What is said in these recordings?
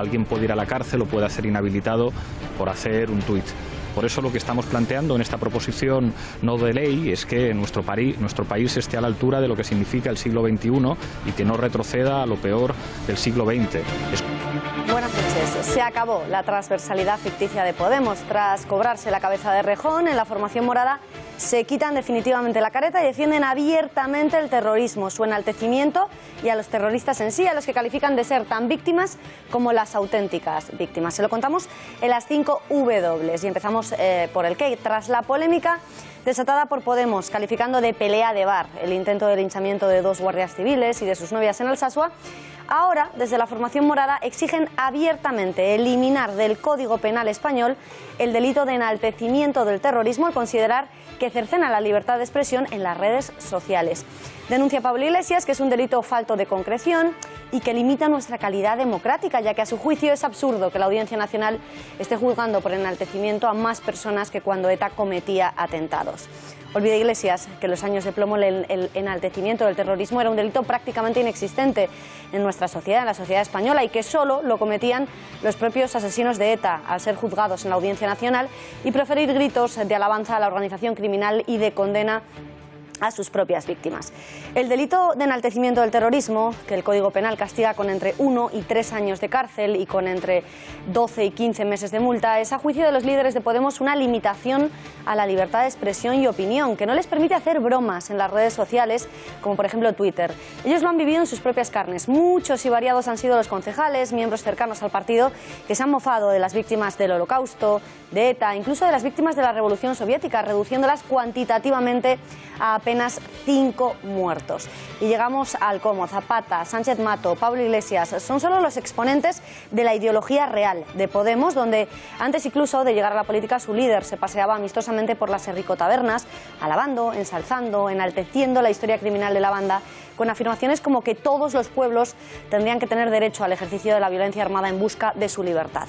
alguien puede ir a la cárcel o pueda ser inhabilitado por hacer un tuit. Por eso lo que estamos planteando en esta proposición no de ley es que nuestro país esté a la altura de lo que significa el siglo XXI y que no retroceda a lo peor del siglo XX. Buenas noches. Se acabó la transversalidad ficticia de Podemos. Tras cobrarse la cabeza de Rejón, en la formación morada se quitan definitivamente la careta y defienden abiertamente el terrorismo, su enaltecimiento y a los terroristas en sí, a los que califican de ser tan víctimas como las auténticas víctimas. Se lo contamos en las 5 W y empezamos por el qué. Tras la polémica desatada por Podemos, calificando de pelea de bar el intento de linchamiento de 2 guardias civiles y de sus novias en Alsasua, ahora, desde la formación morada, exigen abiertamente eliminar del Código Penal español el delito de enaltecimiento del terrorismo al considerar que cercena la libertad de expresión en las redes sociales. Denuncia Pablo Iglesias que es un delito falto de concreción y que limita nuestra calidad democrática, ya que a su juicio es absurdo que la Audiencia Nacional esté juzgando por enaltecimiento a más personas que cuando ETA cometía atentados. Olvida Iglesias que en los años de plomo el enaltecimiento del terrorismo era un delito prácticamente inexistente en nuestra sociedad, en la sociedad española, y que solo lo cometían los propios asesinos de ETA al ser juzgados en la Audiencia Nacional y proferir gritos de alabanza a la organización criminal y de condena a sus propias víctimas. El delito de enaltecimiento del terrorismo, que el Código Penal castiga con entre 1 y 3 años de cárcel y con entre 12 y 15 meses de multa, es a juicio de los líderes de Podemos una limitación a la libertad de expresión y opinión, que no les permite hacer bromas en las redes sociales, como por ejemplo Twitter. Ellos lo han vivido en sus propias carnes. Muchos y variados han sido los concejales, miembros cercanos al partido, que se han mofado de las víctimas del Holocausto, de ETA, incluso de las víctimas de la Revolución Soviética, reduciéndolas cuantitativamente a apenas 5 muertos. Y llegamos al cómo. Zapata, Sánchez Mato, Pablo Iglesias son solo los exponentes de la ideología real de Podemos, donde antes incluso de llegar a la política su líder se paseaba amistosamente por las herricotabernas, alabando, ensalzando, enalteciendo la historia criminal de la banda, con afirmaciones como que todos los pueblos tendrían que tener derecho al ejercicio de la violencia armada en busca de su libertad.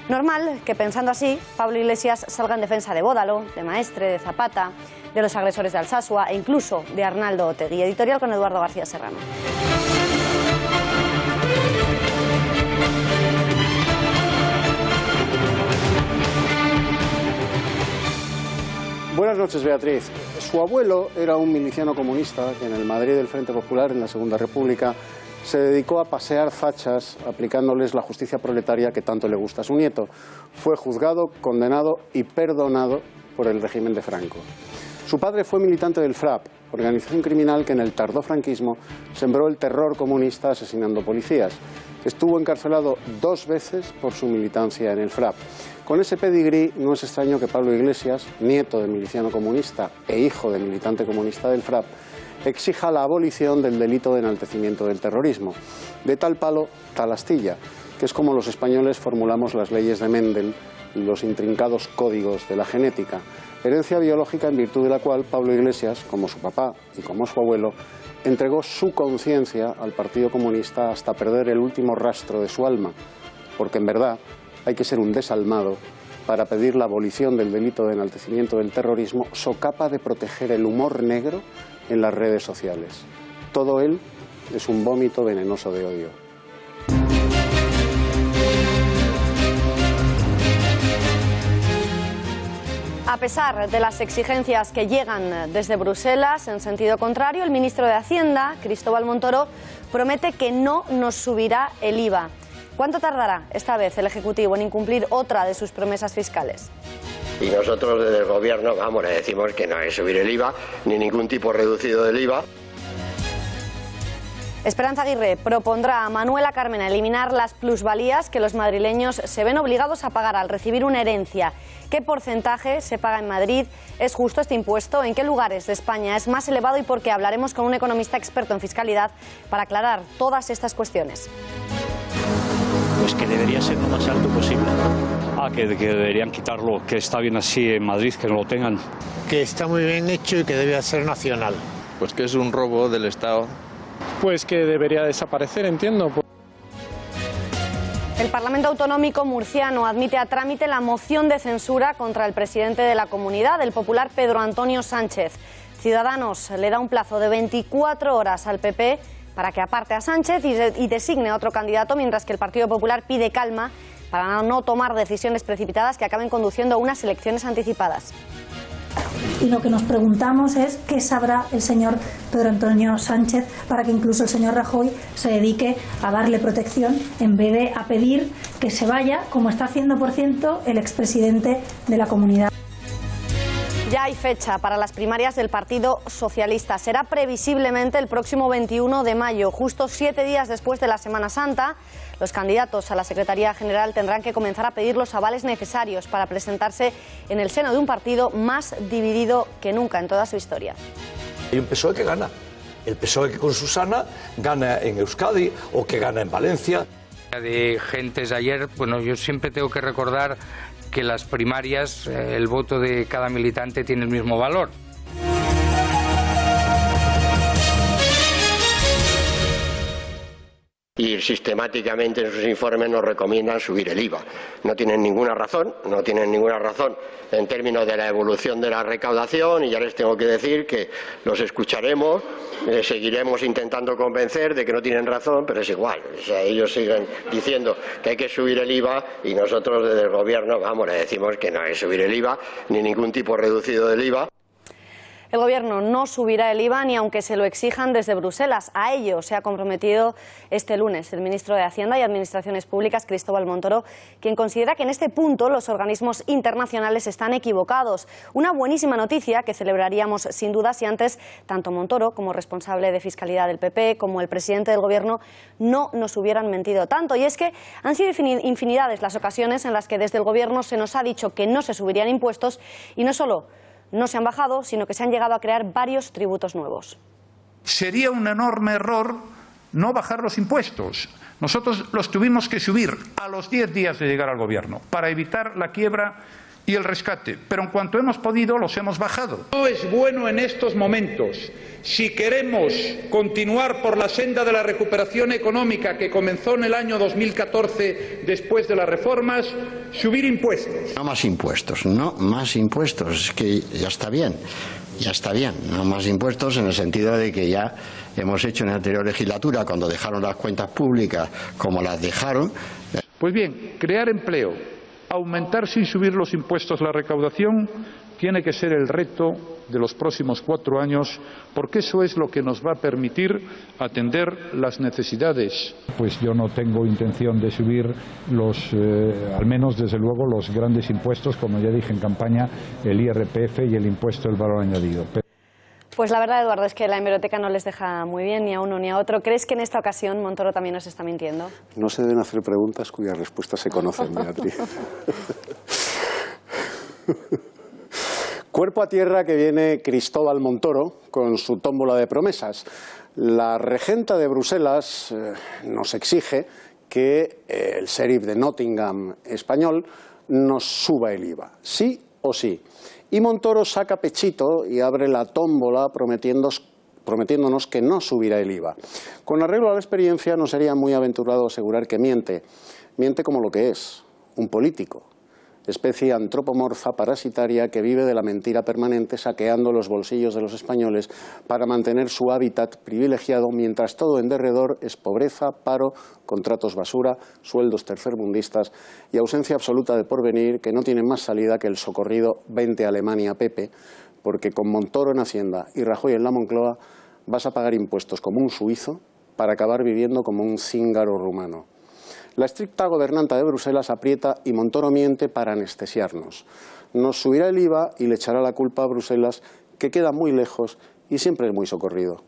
Normal que, pensando así, Pablo Iglesias salga en defensa de Bódalo, de Maestre, de Zapata, de los agresores de Alsasua e incluso de Arnaldo Otegi. Editorial con Eduardo García Serrano. Buenas noches, Beatriz. Su abuelo era un miliciano comunista que en el Madrid del Frente Popular, en la Segunda República, se dedicó a pasear fachas aplicándoles la justicia proletaria que tanto le gusta a su nieto. Fue juzgado, condenado y perdonado por el régimen de Franco. Su padre fue militante del FRAP, organización criminal que en el tardofranquismo sembró el terror comunista asesinando policías. Estuvo encarcelado 2 veces por su militancia en el FRAP. Con ese pedigrí no es extraño que Pablo Iglesias, nieto de miliciano comunista e hijo de militante comunista del FRAP, exija la abolición del delito de enaltecimiento del terrorismo. De tal palo, tal astilla, que es como los españoles formulamos las leyes de Mendel y los intrincados códigos de la genética, herencia biológica en virtud de la cual Pablo Iglesias, como su papá y como su abuelo, entregó su conciencia al Partido Comunista hasta perder el último rastro de su alma, porque en verdad hay que ser un desalmado para pedir la abolición del delito de enaltecimiento del terrorismo, socapa de proteger el humor negro en las redes sociales. Todo él es un vómito venenoso de odio. A pesar de las exigencias que llegan desde Bruselas en sentido contrario, el ministro de Hacienda, Cristóbal Montoro, promete que no nos subirá el IVA. ¿Cuánto tardará esta vez el Ejecutivo en incumplir otra de sus promesas fiscales? Y nosotros desde el Gobierno, vamos, le decimos que no hay que subir el IVA, ni ningún tipo reducido del IVA. Esperanza Aguirre propondrá a Manuela Carmena eliminar las plusvalías que los madrileños se ven obligados a pagar al recibir una herencia. ¿Qué porcentaje se paga en Madrid? ¿Es justo este impuesto? ¿En qué lugares de España es más elevado? Y por qué hablaremos con un economista experto en fiscalidad para aclarar todas estas cuestiones. Pues que debería ser lo más alto posible. Que deberían quitarlo, que está bien así en Madrid, que no lo tengan. Que está muy bien hecho y que debe ser nacional. Pues que es un robo del Estado. Pues que debería desaparecer, entiendo. El Parlamento Autonómico murciano admite a trámite la moción de censura contra el presidente de la comunidad, el popular Pedro Antonio Sánchez. Ciudadanos le da un plazo de 24 horas al PP para que aparte a Sánchez y designe a otro candidato, mientras que el Partido Popular pide calma para no tomar decisiones precipitadas que acaben conduciendo a unas elecciones anticipadas. Y lo que nos preguntamos es qué sabrá el señor Pedro Antonio Sánchez para que incluso el señor Rajoy se dedique a darle protección en vez de a pedir que se vaya, como está haciendo, por cierto, el expresidente de la Comunidad. Ya hay fecha para las primarias del Partido Socialista. Será previsiblemente el próximo 21 de mayo, justo 7 días después de la Semana Santa. Los candidatos a la Secretaría General tendrán que comenzar a pedir los avales necesarios para presentarse en el seno de un partido más dividido que nunca en toda su historia. Hay un PSOE que gana. El PSOE que con Susana gana en Euskadi o que gana en Valencia. De gentes de ayer, bueno, yo siempre tengo que recordar que las primarias, el voto de cada militante tiene el mismo valor. Y sistemáticamente en sus informes nos recomiendan subir el IVA. No tienen ninguna razón en términos de la evolución de la recaudación, y ya les tengo que decir que los escucharemos, seguiremos intentando convencer de que no tienen razón, pero es igual. O sea, ellos siguen diciendo que hay que subir el IVA y nosotros desde el Gobierno, le decimos que no hay que subir el IVA ni ningún tipo reducido del IVA. El Gobierno no subirá el IVA ni aunque se lo exijan desde Bruselas. A ello se ha comprometido este lunes el ministro de Hacienda y Administraciones Públicas, Cristóbal Montoro, quien considera que en este punto los organismos internacionales están equivocados. Una buenísima noticia que celebraríamos sin duda si antes tanto Montoro como responsable de Fiscalidad del PP como el presidente del Gobierno no nos hubieran mentido tanto. Y es que han sido infinidades las ocasiones en las que desde el Gobierno se nos ha dicho que no se subirían impuestos y no solo no se han bajado, sino que se han llegado a crear varios tributos nuevos. Sería un enorme error no bajar los impuestos. Nosotros los tuvimos que subir a los 10 días de llegar al Gobierno para evitar la quiebra y el rescate, pero en cuanto hemos podido los hemos bajado. No es bueno en estos momentos, si queremos continuar por la senda de la recuperación económica que comenzó en el año 2014 después de las reformas, subir impuestos. No más impuestos, no más impuestos, es que ya está bien, no más impuestos en el sentido de que ya hemos hecho en la anterior legislatura, cuando dejaron las cuentas públicas como las dejaron. Pues bien, crear empleo, aumentar sin subir los impuestos la recaudación, tiene que ser el reto de los próximos 4 años, porque eso es lo que nos va a permitir atender las necesidades. Pues yo no tengo intención de subir al menos desde luego los grandes impuestos, como ya dije en campaña, el IRPF y el impuesto del valor añadido. Pues la verdad, Eduardo, es que la hemeroteca no les deja muy bien ni a uno ni a otro. ¿Crees que en esta ocasión Montoro también nos está mintiendo? No se deben hacer preguntas cuyas respuestas se conocen, Beatriz. Cuerpo a tierra que viene Cristóbal Montoro con su tómbola de promesas. La regenta de Bruselas nos exige que el sheriff de Nottingham español nos suba el IVA, sí o sí. Y Montoro saca pechito y abre la tómbola prometiéndonos que no subirá el IVA. Con arreglo a la experiencia no sería muy aventurado asegurar que miente. Miente como lo que es, un político. Especie antropomorfa parasitaria que vive de la mentira permanente saqueando los bolsillos de los españoles para mantener su hábitat privilegiado mientras todo en derredor es pobreza, paro, contratos basura, sueldos tercermundistas y ausencia absoluta de porvenir que no tienen más salida que el socorrido «Vente a Alemania, Pepe», porque con Montoro en Hacienda y Rajoy en la Moncloa vas a pagar impuestos como un suizo para acabar viviendo como un cíngaro rumano. La estricta gobernanta de Bruselas aprieta y Montoro miente para anestesiarnos. Nos subirá el IVA y le echará la culpa a Bruselas, que queda muy lejos y siempre es muy socorrido.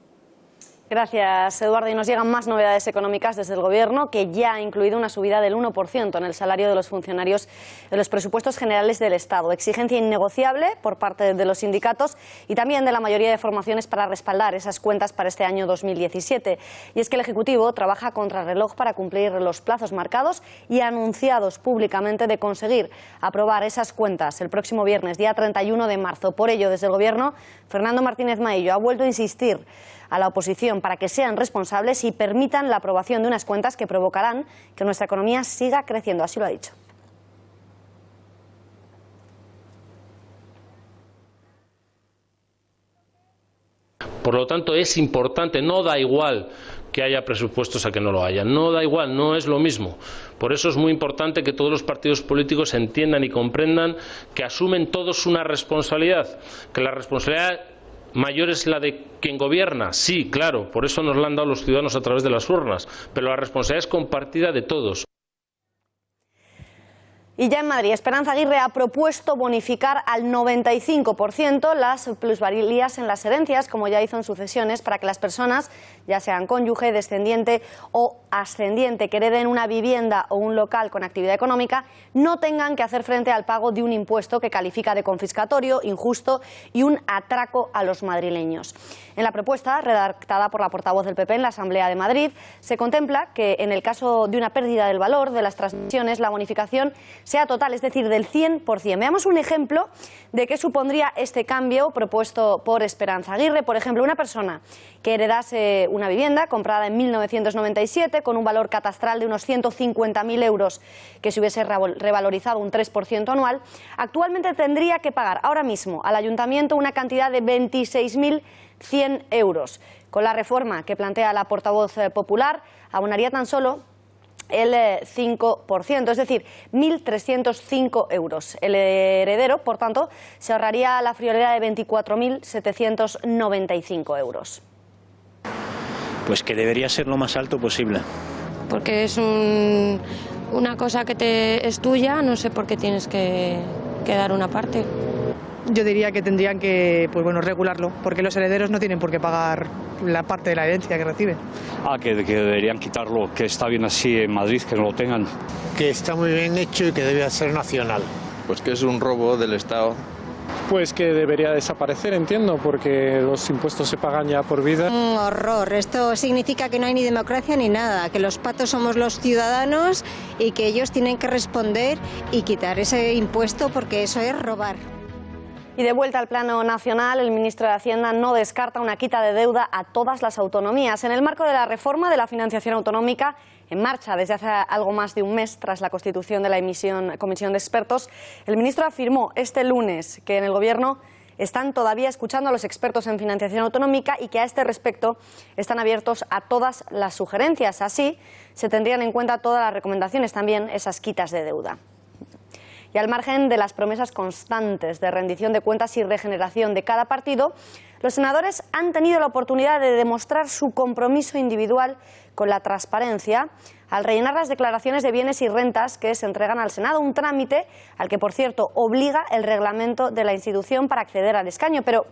Gracias, Eduardo. Y nos llegan más novedades económicas desde el Gobierno, que ya ha incluido una subida del 1% en el salario de los funcionarios de los presupuestos generales del Estado. Exigencia innegociable por parte de los sindicatos y también de la mayoría de formaciones para respaldar esas cuentas para este año 2017. Y es que el Ejecutivo trabaja contrarreloj para cumplir los plazos marcados y anunciados públicamente de conseguir aprobar esas cuentas el próximo viernes, día 31 de marzo. Por ello, desde el Gobierno, Fernando Martínez Maillo ha vuelto a insistir a la oposición para que sean responsables y permitan la aprobación de unas cuentas que provocarán que nuestra economía siga creciendo. Así lo ha dicho. Por lo tanto, es importante, no da igual que haya presupuestos a que no lo haya. No da igual, no es lo mismo. Por eso es muy importante que todos los partidos políticos entiendan y comprendan que asumen todos una responsabilidad, que la responsabilidad mayor es la de quien gobierna, sí, claro, por eso nos la han dado los ciudadanos a través de las urnas, pero la responsabilidad es compartida de todos. Y ya en Madrid, Esperanza Aguirre ha propuesto bonificar al 95% las plusvalías en las herencias, como ya hizo en sucesiones, para que las personas, ya sean cónyuge, descendiente o ascendiente, que hereden una vivienda o un local con actividad económica, no tengan que hacer frente al pago de un impuesto que califica de confiscatorio, injusto y un atraco a los madrileños. En la propuesta, redactada por la portavoz del PP en la Asamblea de Madrid, se contempla que en el caso de una pérdida del valor de las transmisiones, la bonificación sea total, es decir, del 100%. Veamos un ejemplo de qué supondría este cambio propuesto por Esperanza Aguirre. Por ejemplo, una persona que heredase una vivienda comprada en 1997 con un valor catastral de unos 150.000 euros que se hubiese revalorizado un 3% anual, actualmente tendría que pagar ahora mismo al ayuntamiento una cantidad de 26.100 euros. Con la reforma que plantea la portavoz popular, abonaría tan solo el 5%, es decir, 1.305 euros. El heredero, por tanto, se ahorraría la friolera de 24.795 euros. Pues que debería ser lo más alto posible. Porque es una cosa que es tuya, no sé por qué tienes que dar una parte. Yo diría que tendrían que regularlo, porque los herederos no tienen por qué pagar la parte de la herencia que reciben. Que deberían quitarlo, que está bien así en Madrid, que no lo tengan. Que está muy bien hecho y que debe ser nacional. Pues que es un robo del Estado. Pues que debería desaparecer, entiendo, porque los impuestos se pagan ya por vida. Un horror. Esto significa que no hay ni democracia ni nada, que los patos somos los ciudadanos y que ellos tienen que responder y quitar ese impuesto porque eso es robar. Y de vuelta al plano nacional, el ministro de Hacienda no descarta una quita de deuda a todas las autonomías. En el marco de la reforma de la financiación autonómica, en marcha desde hace algo más de un mes tras la constitución de la comisión de expertos, el ministro afirmó este lunes que en el Gobierno están todavía escuchando a los expertos en financiación autonómica y que a este respecto están abiertos a todas las sugerencias. Así se tendrían en cuenta todas las recomendaciones, también esas quitas de deuda. Y al margen de las promesas constantes de rendición de cuentas y regeneración de cada partido, los senadores han tenido la oportunidad de demostrar su compromiso individual con la transparencia al rellenar las declaraciones de bienes y rentas que se entregan al Senado, un trámite al que, por cierto, obliga el reglamento de la institución para acceder al escaño. Pero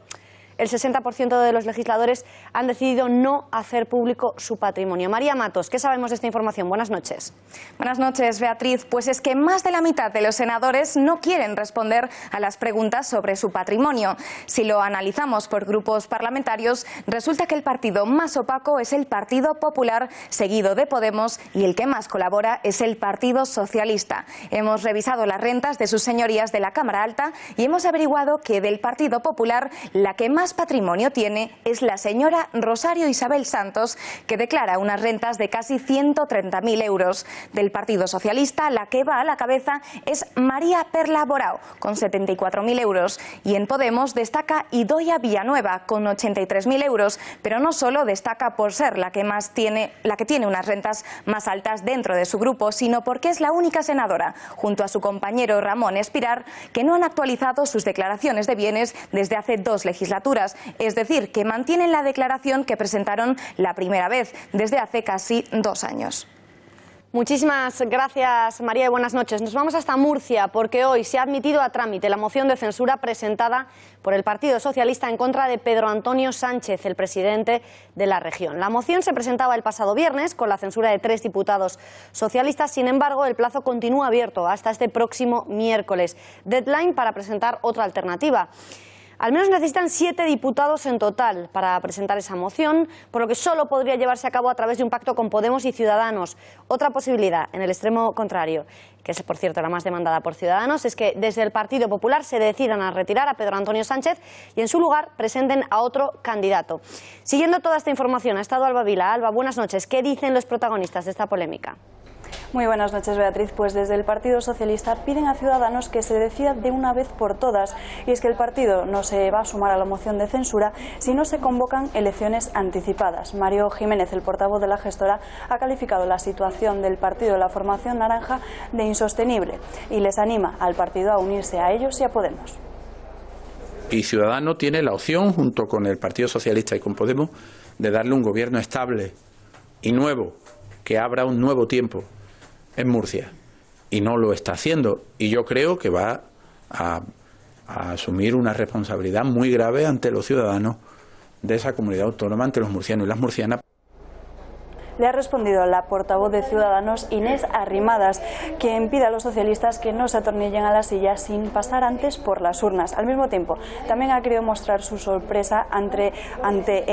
el 60% de los legisladores han decidido no hacer público su patrimonio. María Matos, ¿qué sabemos de esta información? Buenas noches. Buenas noches, Beatriz. Pues es que más de la mitad de los senadores no quieren responder a las preguntas sobre su patrimonio. Si lo analizamos por grupos parlamentarios, resulta que el partido más opaco es el Partido Popular, seguido de Podemos, y el que más colabora es el Partido Socialista. Hemos revisado las rentas de sus señorías de la Cámara Alta y hemos averiguado que del Partido Popular la que más patrimonio tiene es la señora Rosario Isabel Santos, que declara unas rentas de casi 130.000 euros. Del Partido Socialista, la que va a la cabeza es María Perla Borao, con 74.000 euros. Y en Podemos destaca Idoia Villanueva, con 83.000 euros. Pero no solo destaca por ser la que tiene unas rentas más altas dentro de su grupo, sino porque es la única senadora, junto a su compañero Ramón Espinar, que no han actualizado sus declaraciones de bienes desde hace 2 legislaturas. Es decir, que mantienen la declaración que presentaron la primera vez, desde hace casi 2 años. Muchísimas gracias, María, y buenas noches. Nos vamos hasta Murcia porque hoy se ha admitido a trámite la moción de censura presentada por el Partido Socialista en contra de Pedro Antonio Sánchez, el presidente de la región. La moción se presentaba el pasado viernes con la censura de 3 diputados socialistas. Sin embargo, el plazo continúa abierto hasta este próximo miércoles. Deadline para presentar otra alternativa. Al menos necesitan 7 diputados en total para presentar esa moción, por lo que solo podría llevarse a cabo a través de un pacto con Podemos y Ciudadanos. Otra posibilidad, en el extremo contrario, que es por cierto la más demandada por Ciudadanos, es que desde el Partido Popular se decidan a retirar a Pedro Antonio Sánchez y en su lugar presenten a otro candidato. Siguiendo toda esta información ha estado Alba Vila. Alba, buenas noches. ¿Qué dicen los protagonistas de esta polémica? Muy buenas noches, Beatriz. Pues desde el Partido Socialista piden a Ciudadanos que se decida de una vez por todas. Y es que el partido no se va a sumar a la moción de censura si no se convocan elecciones anticipadas. Mario Jiménez, el portavoz de la gestora, ha calificado la situación del partido de la formación naranja de insostenible y les anima al partido a unirse a ellos y a Podemos. Y Ciudadanos tiene la opción, junto con el Partido Socialista y con Podemos, de darle un gobierno estable y nuevo, que abra un nuevo tiempo en Murcia, y no lo está haciendo, y yo creo que va a asumir una responsabilidad muy grave ante los ciudadanos de esa comunidad autónoma, ante los murcianos y las murcianas. Le ha respondido la portavoz de Ciudadanos, Inés Arrimadas, quien pide a los socialistas que no se atornillen a la silla sin pasar antes por las urnas. Al mismo tiempo, también ha querido mostrar su sorpresa ante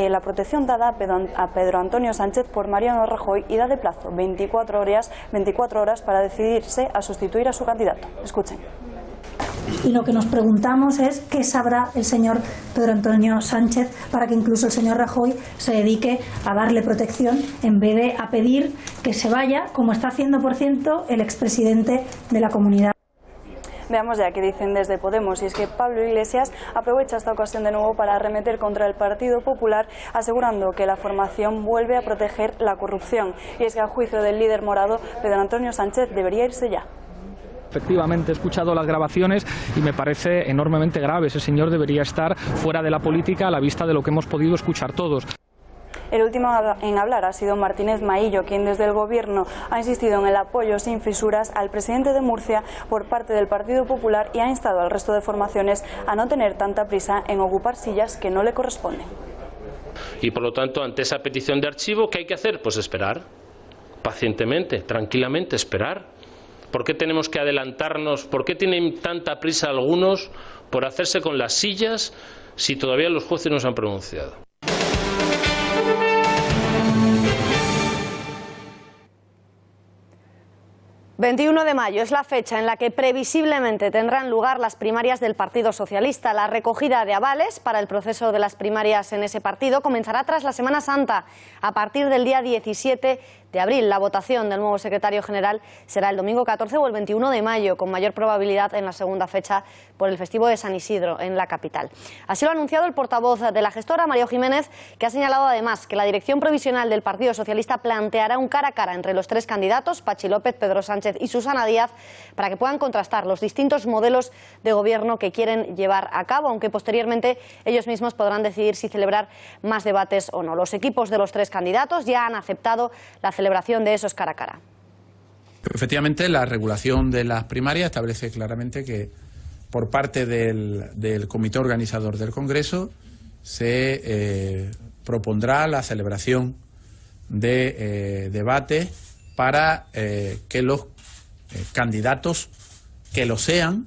la protección dada a Pedro Antonio Sánchez por Mariano Rajoy y da de plazo 24 horas para decidirse a sustituir a su candidato. Escuchen. Y lo que nos preguntamos es qué sabrá el señor Pedro Antonio Sánchez para que incluso el señor Rajoy se dedique a darle protección en vez de a pedir que se vaya, como está haciendo, por cierto, el expresidente de la comunidad. Veamos ya qué dicen desde Podemos, y es que Pablo Iglesias aprovecha esta ocasión de nuevo para arremeter contra el Partido Popular, asegurando que la formación vuelve a proteger la corrupción. Y es que a juicio del líder morado, Pedro Antonio Sánchez debería irse ya. Efectivamente, he escuchado las grabaciones y me parece enormemente grave. Ese señor debería estar fuera de la política a la vista de lo que hemos podido escuchar todos. El último en hablar ha sido Martínez Maillo, quien desde el Gobierno ha insistido en el apoyo sin fisuras al presidente de Murcia por parte del Partido Popular y ha instado al resto de formaciones a no tener tanta prisa en ocupar sillas que no le corresponden. Y por lo tanto, ante esa petición de archivo, ¿qué hay que hacer? Pues esperar, pacientemente, tranquilamente, esperar. ¿Por qué tenemos que adelantarnos? ¿Por qué tienen tanta prisa algunos por hacerse con las sillas si todavía los jueces no se han pronunciado? 21 de mayo es la fecha en la que previsiblemente tendrán lugar las primarias del Partido Socialista. La recogida de avales para el proceso de las primarias en ese partido comenzará tras la Semana Santa, a partir del día 17 de abril. La votación del nuevo secretario general será el domingo 14 o el 21 de mayo, con mayor probabilidad en la segunda fecha por el festivo de San Isidro en la capital. Así lo ha anunciado el portavoz de la gestora, Mario Jiménez, que ha señalado además que la dirección provisional del Partido Socialista planteará un cara a cara entre los tres candidatos, Pachi López, Pedro Sánchez y Susana Díaz, para que puedan contrastar los distintos modelos de gobierno que quieren llevar a cabo, aunque posteriormente ellos mismos podrán decidir si celebrar más debates o no. Los equipos de los tres candidatos ya han aceptado la celebración de esos cara a cara. Efectivamente, la regulación de las primarias establece claramente que por parte del comité organizador del Congreso se propondrá la celebración de debates para que los candidatos que lo sean,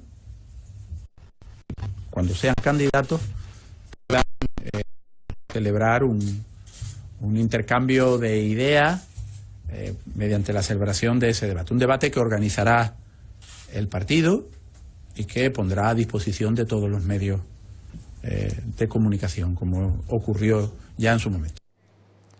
cuando sean candidatos, puedan celebrar un intercambio de ideas mediante la celebración de ese debate. Un debate que organizará el partido y que pondrá a disposición de todos los medios de comunicación, como ocurrió ya en su momento.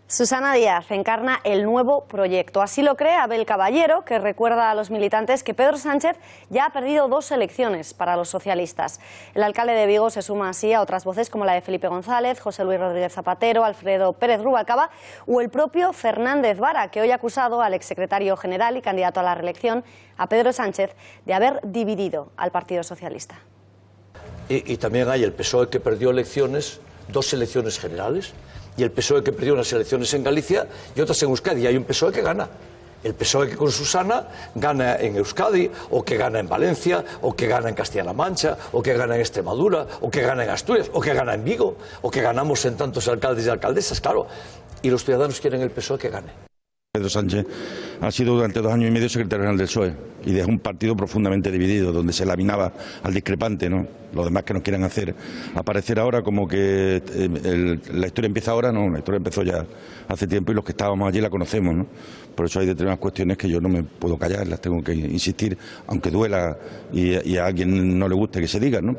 Susana Díaz encarna el nuevo proyecto. Así lo cree Abel Caballero, que recuerda a los militantes que Pedro Sánchez ya ha perdido 2 elecciones para los socialistas. El alcalde de Vigo se suma así a otras voces como la de Felipe González, José Luis Rodríguez Zapatero, Alfredo Pérez Rubalcaba o el propio Fernández Vara, que hoy ha acusado al exsecretario general y candidato a la reelección, a Pedro Sánchez, de haber dividido al Partido Socialista. Y también hay el PSOE, que perdió elecciones, 2 elecciones generales, y el PSOE, que perdió unas elecciones en Galicia y otras en Euskadi. Y hay un PSOE que gana. El PSOE que con Susana gana en Euskadi, o que gana en Valencia, o que gana en Castilla-La Mancha, o que gana en Extremadura, o que gana en Asturias, o que gana en Vigo, o que ganamos en tantos alcaldes y alcaldesas, claro. Y los ciudadanos quieren el PSOE que gane. Pedro Sánchez ha sido durante 2 años y medio secretario general del PSOE y dejó un partido profundamente dividido, donde se laminaba al discrepante, ¿no? Los demás que nos quieran hacer aparecer ahora como que la historia empieza ahora, no, la historia empezó ya hace tiempo y los que estábamos allí la conocemos, ¿no? Por eso hay determinadas cuestiones que yo no me puedo callar, las tengo que insistir, aunque duela y a alguien no le guste que se digan, ¿no?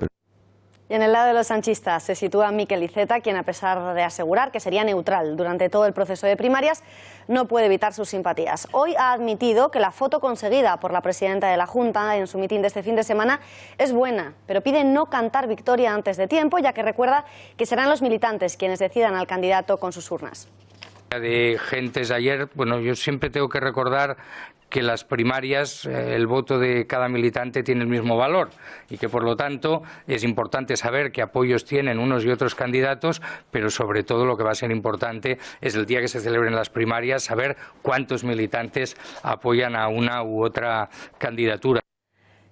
Y en el lado de los sanchistas se sitúa Miquel Iceta, quien, a pesar de asegurar que sería neutral durante todo el proceso de primarias, no puede evitar sus simpatías. Hoy ha admitido que la foto conseguida por la presidenta de la Junta en su mitin de este fin de semana es buena, pero pide no cantar victoria antes de tiempo, ya que recuerda que serán los militantes quienes decidan al candidato con sus urnas. De gentes ayer, bueno, yo siempre tengo que recordar que las primarias, el voto de cada militante tiene el mismo valor y que, por lo tanto, es importante saber qué apoyos tienen unos y otros candidatos, pero sobre todo lo que va a ser importante es el día que se celebren las primarias, saber cuántos militantes apoyan a una u otra candidatura.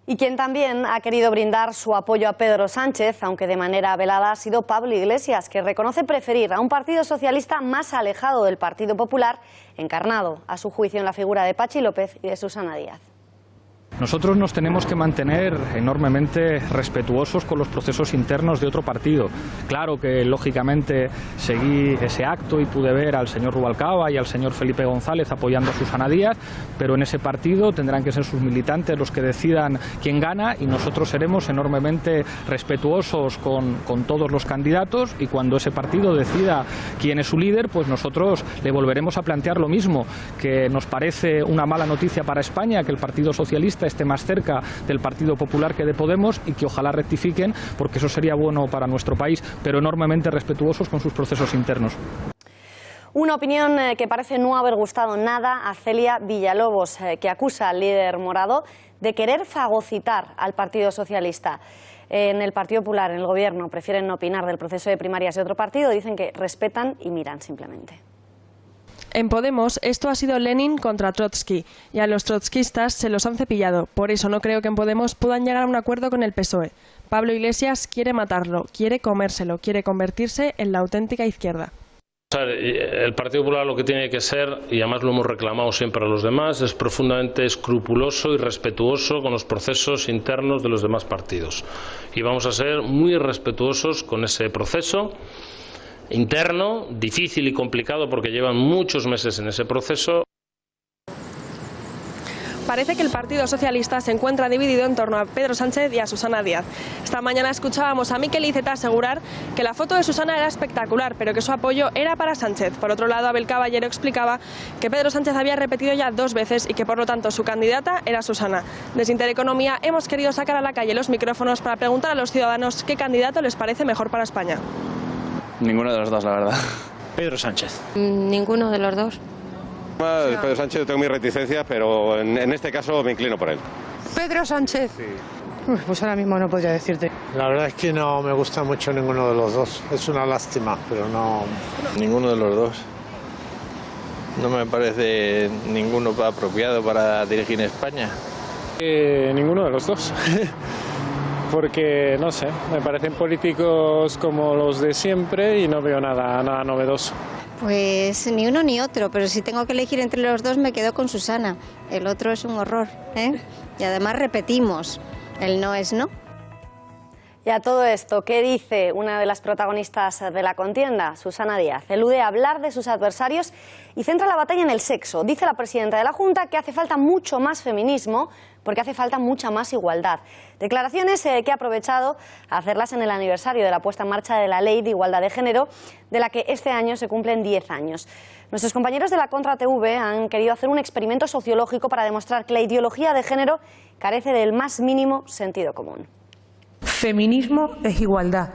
Y quien también ha querido brindar su apoyo a Pedro Sánchez, aunque de manera velada, ha sido Pablo Iglesias, que reconoce preferir a un Partido Socialista más alejado del Partido Popular, encarnado, a su juicio, en la figura de Pachi López y de Susana Díaz. Nosotros nos tenemos que mantener enormemente respetuosos con los procesos internos de otro partido. Claro que, lógicamente, seguí ese acto y pude ver al señor Rubalcaba y al señor Felipe González apoyando a Susana Díaz, pero en ese partido tendrán que ser sus militantes los que decidan quién gana, y nosotros seremos enormemente respetuosos con todos los candidatos, y cuando ese partido decida quién es su líder, pues nosotros le volveremos a plantear lo mismo, que nos parece una mala noticia para España que el Partido Socialista esté más cerca del Partido Popular que de Podemos, y que ojalá rectifiquen, porque eso sería bueno para nuestro país, pero enormemente respetuosos con sus procesos internos. Una opinión que parece no haber gustado nada a Celia Villalobos, que acusa al líder morado de querer fagocitar al Partido Socialista. En el Partido Popular, en el Gobierno, prefieren no opinar del proceso de primarias de otro partido, dicen que respetan y miran simplemente. En Podemos esto ha sido Lenin contra Trotsky y a los trotskistas se los han cepillado. Por eso no creo que en Podemos puedan llegar a un acuerdo con el PSOE. Pablo Iglesias quiere matarlo, quiere comérselo, quiere convertirse en la auténtica izquierda. El Partido Popular lo que tiene que ser, y además lo hemos reclamado siempre a los demás, es profundamente escrupuloso y respetuoso con los procesos internos de los demás partidos. Y vamos a ser muy respetuosos con ese proceso interno, difícil y complicado porque llevan muchos meses en ese proceso. Parece que el Partido Socialista se encuentra dividido en torno a Pedro Sánchez y a Susana Díaz. Esta mañana escuchábamos a Miquel Iceta asegurar que la foto de Susana era espectacular, pero que su apoyo era para Sánchez. Por otro lado, Abel Caballero explicaba que Pedro Sánchez había repetido ya 2 veces y que, por lo tanto, su candidata era Susana. Desde Intereconomía hemos querido sacar a la calle los micrófonos para preguntar a los ciudadanos qué candidato les parece mejor para España. Ninguno de los dos, la verdad. Pedro Sánchez. Ninguno de los dos. Pedro Sánchez, tengo mis reticencias, pero en este caso me inclino por él. Pedro Sánchez. Sí. Pues ahora mismo no podría decirte. La verdad es que no me gusta mucho ninguno de los dos. Es una lástima, pero no... Ninguno de los dos. No me parece ninguno apropiado para dirigir España. Ninguno de los dos. Porque, no sé, me parecen políticos como los de siempre y no veo nada novedoso. Pues ni uno ni otro, pero si tengo que elegir entre los dos me quedo con Susana. El otro es un horror, ¿eh? Y además repetimos, el no es no. Y a todo esto, ¿qué dice una de las protagonistas de la contienda? Susana Díaz elude hablar de sus adversarios y centra la batalla en el sexo. Dice la presidenta de la Junta que hace falta mucho más feminismo porque hace falta mucha más igualdad. Declaraciones que ha aprovechado a hacerlas en el aniversario de la puesta en marcha de la Ley de Igualdad de Género, de la que este año se cumplen 10 años. Nuestros compañeros de la Contra TV han querido hacer un experimento sociológico para demostrar que la ideología de género carece del más mínimo sentido común. Feminismo es igualdad.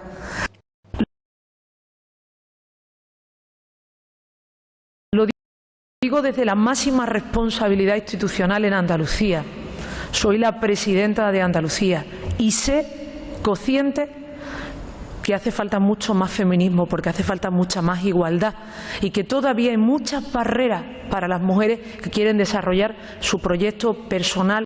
Lo digo desde la máxima responsabilidad institucional en Andalucía. Soy la presidenta de Andalucía y sé, consciente, que hace falta mucho más feminismo porque hace falta mucha más igualdad y que todavía hay muchas barreras para las mujeres que quieren desarrollar su proyecto personal.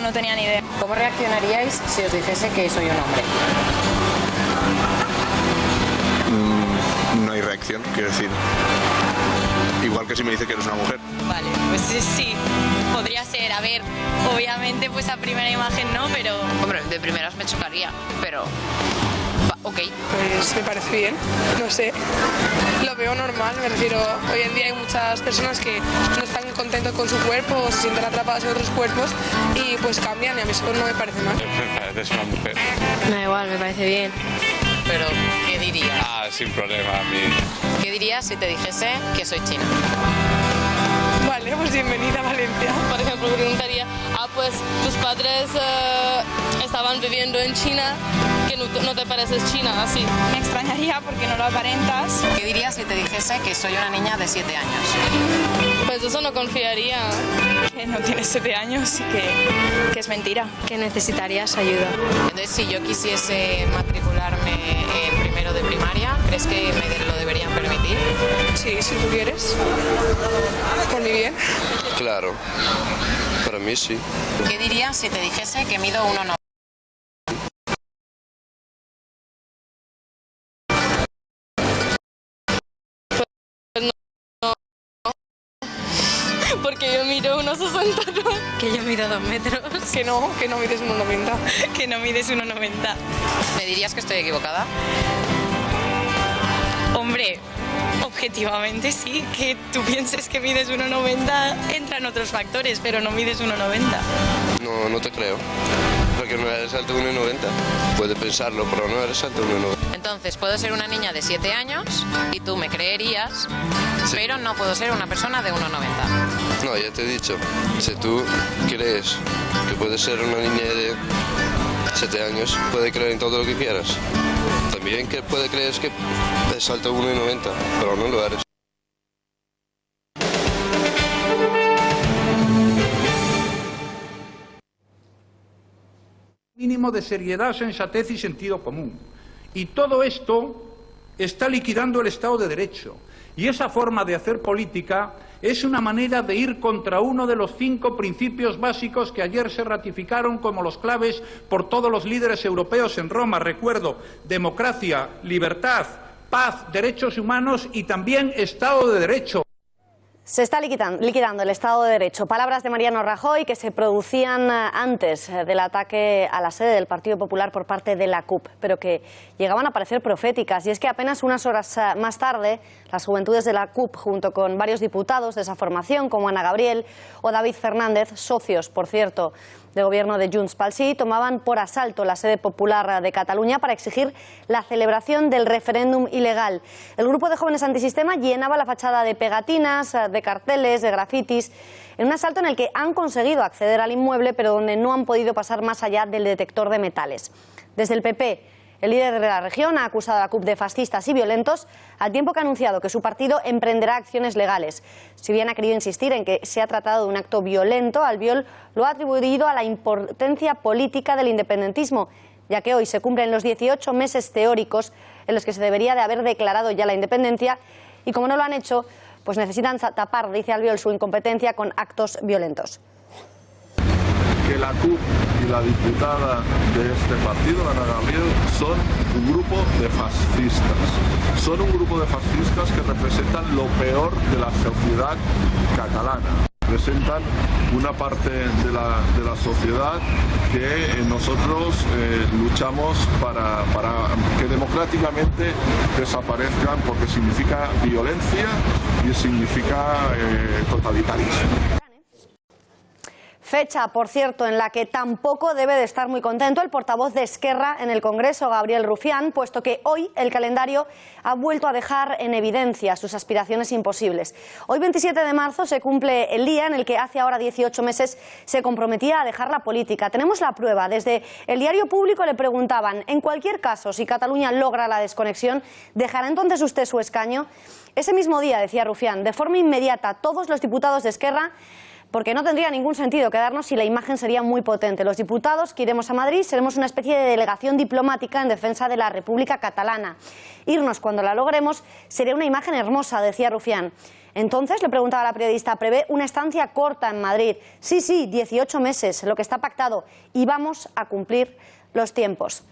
No tenía ni idea. ¿Cómo reaccionaríais si os dijese que soy un hombre? No hay reacción, quiero decir. Igual que si me dice que eres una mujer. Vale, pues sí, podría ser. A ver, obviamente pues a primera imagen no, pero... Hombre, de primeras me chocaría, pero ok. Pues me parece bien, no sé, lo veo normal, me refiero, hoy en día hay muchas personas que no están contentos con su cuerpo o se sienten atrapadas en otros cuerpos y pues cambian y a mí eso no me parece mal. Me pareces una mujer. Me da igual, me parece bien. Pero, ¿qué dirías? Sin problema, a mí. ¿Qué dirías si te dijese que soy china? Vale, pues bienvenida a Valencia. Por ejemplo, preguntaría, pues tus padres estaban viviendo en China, que no te pareces china, así. Me extrañaría porque no lo aparentas. ¿Qué dirías si te dijese que soy una niña de 7 años? Pues eso no confiaría. Que no tienes 7 años y que es mentira. Que necesitarías ayuda. Entonces, si yo quisiese matricularme en primero de primaria, ¿crees que me lo deberían permitir? Sí, si tú quieres. Por mi bien. Claro, para mí sí. ¿Qué dirías si te dijese que mido 1,90? Porque yo mido 1,60, ¿no? Que yo mido 2 metros. Que no mides 1,90. Que no mides 1,90. ¿Me dirías que estoy equivocada? Hombre, objetivamente sí, que tú pienses que mides 1,90 entran otros factores, pero no mides 1,90. No, no te creo. Porque no eres alto de 1,90. Puedes pensarlo, pero no eres alto de 1,90. Entonces, puedo ser una niña de 7 años y tú me creerías, pero no puedo ser una persona de 1,90. No, ya te he dicho. Si tú crees que puedes ser una niña de 7 años, puedes creer en todo lo que quieras. También que puede creer que es alto 1,90, pero no lo eres. Mínimo de seriedad, sensatez y sentido común. Y todo esto está liquidando el Estado de Derecho. Y esa forma de hacer política es una manera de ir contra uno de los 5 principios básicos que ayer se ratificaron como los claves por todos los líderes europeos en Roma. Recuerdo, democracia, libertad, paz, derechos humanos y también Estado de Derecho. Se está liquidando el Estado de Derecho. Palabras de Mariano Rajoy que se producían antes del ataque a la sede del Partido Popular por parte de la CUP, pero que llegaban a parecer proféticas. Y es que apenas unas horas más tarde, las juventudes de la CUP, junto con varios diputados de esa formación, como Ana Gabriel o David Fernández, socios, por cierto, de gobierno de Junts pel Sí, tomaban por asalto la sede popular de Cataluña para exigir la celebración del referéndum ilegal. El grupo de jóvenes antisistema llenaba la fachada de pegatinas, de carteles, de grafitis, en un asalto en el que han conseguido acceder al inmueble, pero donde no han podido pasar más allá del detector de metales. Desde el PP, el líder de la región ha acusado a la CUP de fascistas y violentos, al tiempo que ha anunciado que su partido emprenderá acciones legales. Si bien ha querido insistir en que se ha tratado de un acto violento, Albiol lo ha atribuido a la impotencia política del independentismo, ya que hoy se cumplen los 18 meses teóricos en los que se debería de haber declarado ya la independencia, y como no lo han hecho, pues necesitan tapar, dice Albiol, su incompetencia con actos violentos. Que la CUP y la diputada de este partido, Ana Gabriel, son un grupo de fascistas. Son un grupo de fascistas que representan lo peor de la sociedad catalana. Representan una parte de la sociedad que nosotros luchamos para que democráticamente desaparezcan, porque significa violencia y significa totalitarismo. Fecha, por cierto, en la que tampoco debe de estar muy contento el portavoz de Esquerra en el Congreso, Gabriel Rufián, puesto que hoy el calendario ha vuelto a dejar en evidencia sus aspiraciones imposibles. Hoy, 27 de marzo, se cumple el día en el que hace ahora 18 meses se comprometía a dejar la política. Tenemos la prueba. Desde el Diario Público le preguntaban, en cualquier caso, si Cataluña logra la desconexión, ¿dejará entonces usted su escaño? Ese mismo día, decía Rufián, de forma inmediata, todos los diputados de Esquerra, porque no tendría ningún sentido quedarnos si la imagen sería muy potente. Los diputados que iremos a Madrid seremos una especie de delegación diplomática en defensa de la República Catalana. Irnos cuando la logremos sería una imagen hermosa, decía Rufián. Entonces, le preguntaba a la periodista, ¿prevé una estancia corta en Madrid? Sí, 18 meses, lo que está pactado, y vamos a cumplir los tiempos.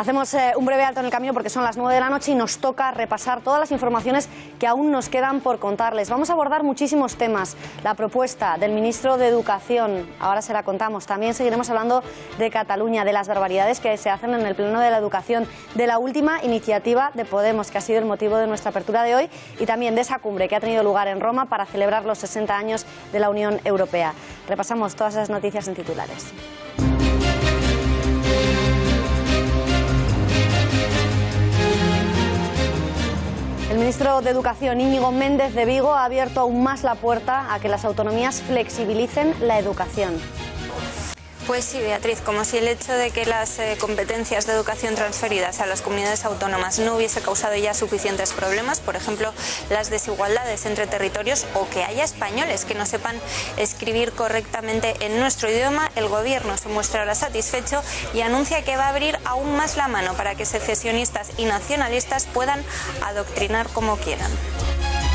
Hacemos un breve alto en el camino porque son las 9 de la noche y nos toca repasar todas las informaciones que aún nos quedan por contarles. Vamos a abordar muchísimos temas. La propuesta del ministro de Educación, ahora se la contamos. También seguiremos hablando de Cataluña, de las barbaridades que se hacen en el Pleno de la Educación, de la última iniciativa de Podemos, que ha sido el motivo de nuestra apertura de hoy, y también de esa cumbre que ha tenido lugar en Roma para celebrar los 60 años de la Unión Europea. Repasamos todas esas noticias en titulares. El ministro de Educación, Íñigo Méndez de Vigo, ha abierto aún más la puerta a que las autonomías flexibilicen la educación. Pues sí, Beatriz, como si el hecho de que las competencias de educación transferidas a las comunidades autónomas no hubiese causado ya suficientes problemas, por ejemplo, las desigualdades entre territorios, o que haya españoles que no sepan escribir correctamente en nuestro idioma. El gobierno se muestra ahora satisfecho y anuncia que va a abrir aún más la mano para que secesionistas y nacionalistas puedan adoctrinar como quieran.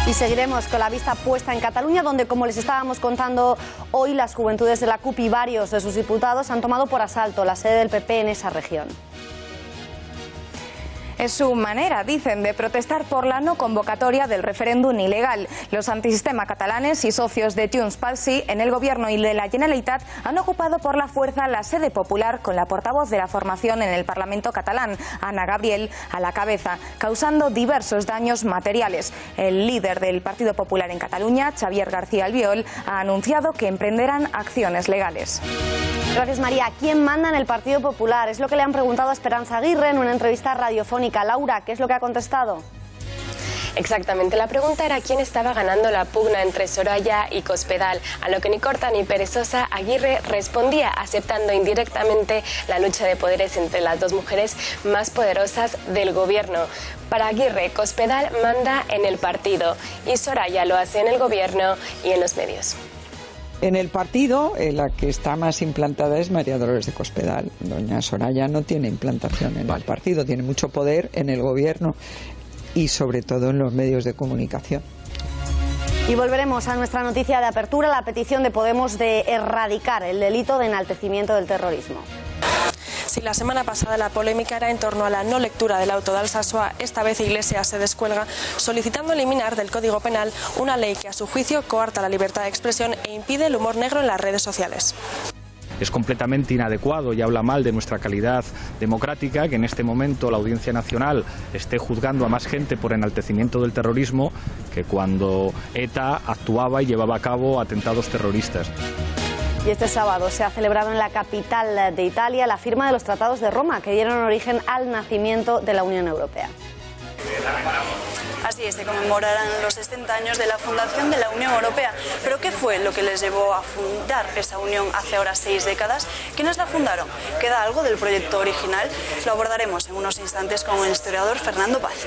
Y seguiremos con la vista puesta en Cataluña, donde, como les estábamos contando hoy, las juventudes de la CUP y varios de sus diputados han tomado por asalto la sede del PP en esa región. Es su manera, dicen, de protestar por la no convocatoria del referéndum ilegal. Los antisistema catalanes y socios de Junts pel Sí en el gobierno y de la Generalitat han ocupado por la fuerza la sede popular, con la portavoz de la formación en el Parlamento catalán, Anna Gabriel, a la cabeza, causando diversos daños materiales. El líder del Partido Popular en Cataluña, Xavier García Albiol, ha anunciado que emprenderán acciones legales. Gracias, María. ¿Quién manda en el Partido Popular? Es lo que le han preguntado a Esperanza Aguirre en una entrevista radiofónica. Laura, ¿qué es lo que ha contestado? Exactamente, la pregunta era quién estaba ganando la pugna entre Soraya y Cospedal, a lo que ni corta ni perezosa Aguirre respondía aceptando indirectamente la lucha de poderes entre las dos mujeres más poderosas del gobierno. Para Aguirre, Cospedal manda en el partido y Soraya lo hace en el gobierno y en los medios. En el partido, la que está más implantada es María Dolores de Cospedal. Doña Soraya no tiene implantación en el partido, tiene mucho poder en el gobierno y sobre todo en los medios de comunicación. Y volveremos a nuestra noticia de apertura, la petición de Podemos de erradicar el delito de enaltecimiento del terrorismo. Si la semana pasada la polémica era en torno a la no lectura del auto de Alsasua, esta vez Iglesias se descuelga solicitando eliminar del Código Penal una ley que a su juicio coarta la libertad de expresión e impide el humor negro en las redes sociales. Es completamente inadecuado y habla mal de nuestra calidad democrática que en este momento la Audiencia Nacional esté juzgando a más gente por enaltecimiento del terrorismo que cuando ETA actuaba y llevaba a cabo atentados terroristas. Y este sábado se ha celebrado en la capital de Italia la firma de los Tratados de Roma, que dieron origen al nacimiento de la Unión Europea. Así es, se conmemorarán los 60 años de la fundación de la Unión Europea. ¿Pero qué fue lo que les llevó a fundar esa unión hace ahora 6 décadas? ¿Quiénes la fundaron? ¿Queda algo del proyecto original? Lo abordaremos en unos instantes con el historiador Fernando Paz.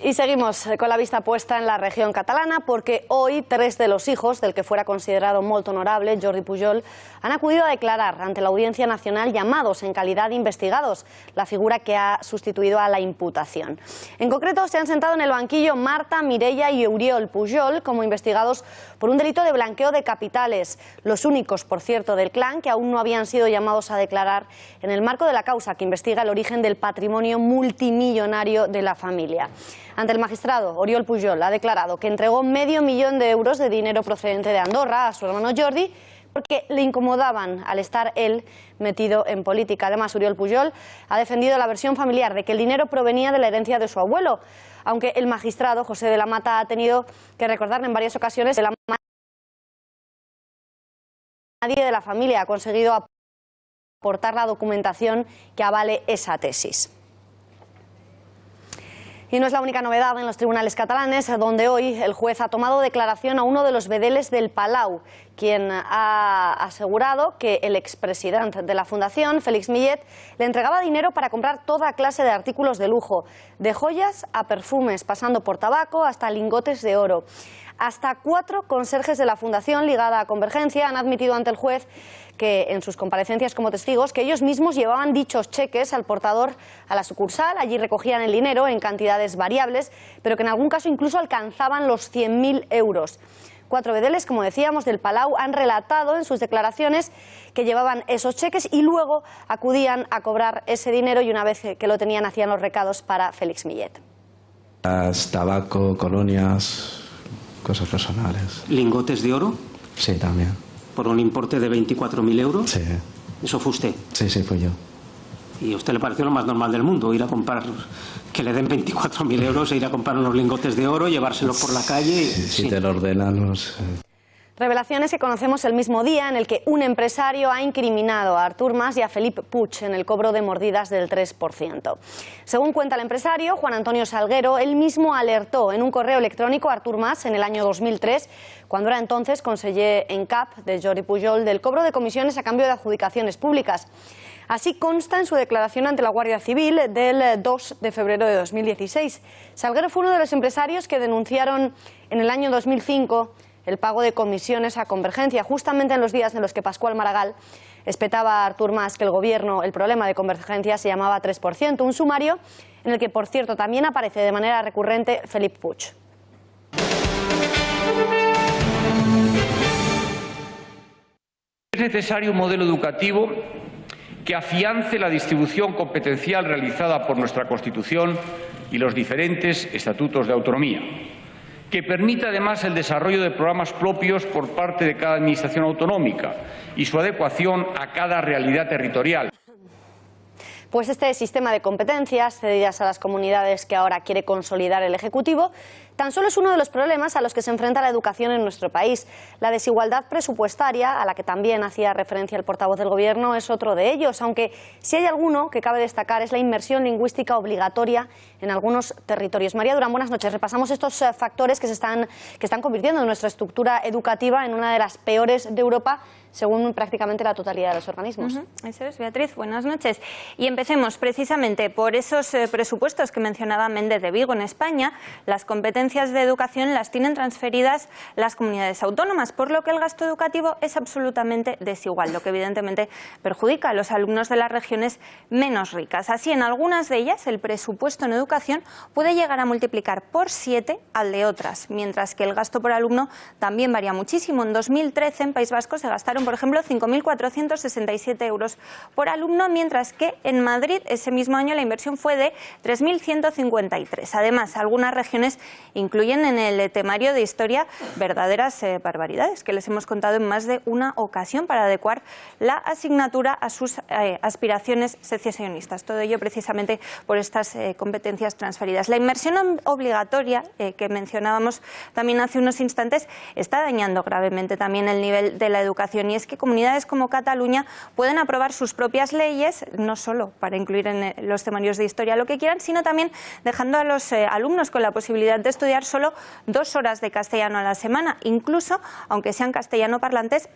Y seguimos con la vista puesta en la región catalana, porque hoy 3 de los hijos del que fuera considerado molt honorable, Jordi Pujol, han acudido a declarar ante la Audiencia Nacional llamados en calidad de investigados, la figura que ha sustituido a la imputación. En concreto, se han sentado en el banquillo Marta, Mireia y Oriol Pujol como investigados por un delito de blanqueo de capitales, los únicos, por cierto, del clan que aún no habían sido llamados a declarar en el marco de la causa que investiga el origen del patrimonio multimillonario de la familia. Ante el magistrado, Oriol Pujol ha declarado que entregó $500.000 de euros de dinero procedente de Andorra a su hermano Jordi porque le incomodaban al estar él metido en política. Además, Oriol Pujol ha defendido la versión familiar de que el dinero provenía de la herencia de su abuelo, aunque el magistrado José de la Mata ha tenido que recordarle en varias ocasiones que nadie de la familia ha conseguido aportar la documentación que avale esa tesis. Y no es la única novedad en los tribunales catalanes, donde hoy el juez ha tomado declaración a uno de los vedeles del Palau, quien ha asegurado que el expresidente de la Fundación, Félix Millet, le entregaba dinero para comprar toda clase de artículos de lujo, de joyas a perfumes, pasando por tabaco hasta lingotes de oro. Hasta 4 conserjes de la Fundación ligada a Convergencia han admitido ante el juez que en sus comparecencias como testigos que ellos mismos llevaban dichos cheques al portador a la sucursal, allí recogían el dinero en cantidades variables, pero que en algún caso incluso alcanzaban los 100.000 euros. 4 bedeles, como decíamos, del Palau han relatado en sus declaraciones que llevaban esos cheques y luego acudían a cobrar ese dinero y una vez que lo tenían hacían los recados para Félix Millet. Tabaco, colonias, cosas personales. ¿Lingotes de oro? Sí, también. ¿Por un importe de 24.000 euros? Sí. ¿Eso fue usted? Sí, fui yo. ¿Y a usted le pareció lo más normal del mundo ir a comprar, que le den 24.000 euros e ir a comprar unos lingotes de oro, llevárselos por la calle? Si te lo ordenan, no sé. Revelaciones que conocemos el mismo día en el que un empresario ha incriminado a Artur Mas y a Felip Puig en el cobro de mordidas del 3%. Según cuenta el empresario, Juan Antonio Salguero, él mismo alertó en un correo electrónico a Artur Mas en el año 2003, cuando era entonces conseller en CAP de Jordi Pujol, del cobro de comisiones a cambio de adjudicaciones públicas. Así consta en su declaración ante la Guardia Civil del 2 de febrero de 2016. Salguero fue uno de los empresarios que denunciaron en el año 2005 el pago de comisiones a Convergencia, justamente en los días en los que Pascual Maragall espetaba a Artur Mas que el problema de Convergencia se llamaba 3%, un sumario en el que, por cierto, también aparece de manera recurrente Felip Puig. Es necesario un modelo educativo que afiance la distribución competencial realizada por nuestra Constitución y los diferentes estatutos de autonomía, que permita además el desarrollo de programas propios por parte de cada administración autonómica y su adecuación a cada realidad territorial. Pues este sistema de competencias cedidas a las comunidades que ahora quiere consolidar el Ejecutivo tan solo es uno de los problemas a los que se enfrenta la educación en nuestro país. La desigualdad presupuestaria, a la que también hacía referencia el portavoz del Gobierno, es otro de ellos, aunque si hay alguno que cabe destacar es la inmersión lingüística obligatoria en algunos territorios. María Durán, buenas noches. Repasamos estos factores que están convirtiendo nuestra estructura educativa en una de las peores de Europa, según prácticamente la totalidad de los organismos. Eso es, Beatriz, buenas noches. Y empecemos precisamente por esos presupuestos que mencionaba Méndez de Vigo. En España, las competencias de educación las tienen transferidas las comunidades autónomas, por lo que el gasto educativo es absolutamente desigual, lo que evidentemente perjudica a los alumnos de las regiones menos ricas. Así, en algunas de ellas, el presupuesto en educación puede llegar a multiplicar por 7 al de otras, mientras que el gasto por alumno también varía muchísimo. En 2013, en País Vasco, se gastaron, por ejemplo, 5.467 euros por alumno, mientras que en Madrid ese mismo año la inversión fue de 3.153. Además, algunas regiones incluyen en el temario de historia verdaderas barbaridades que les hemos contado en más de una ocasión para adecuar la asignatura a sus aspiraciones secesionistas. Todo ello precisamente por estas competencias transferidas. La inmersión obligatoria que mencionábamos también hace unos instantes está dañando gravemente también el nivel de la educación, y es que comunidades como Cataluña pueden aprobar sus propias leyes, no solo para incluir en los temarios de historia lo que quieran, sino también dejando a los alumnos con la posibilidad de estudiar solo 2 horas de castellano a la semana, incluso aunque sean castellano parlantes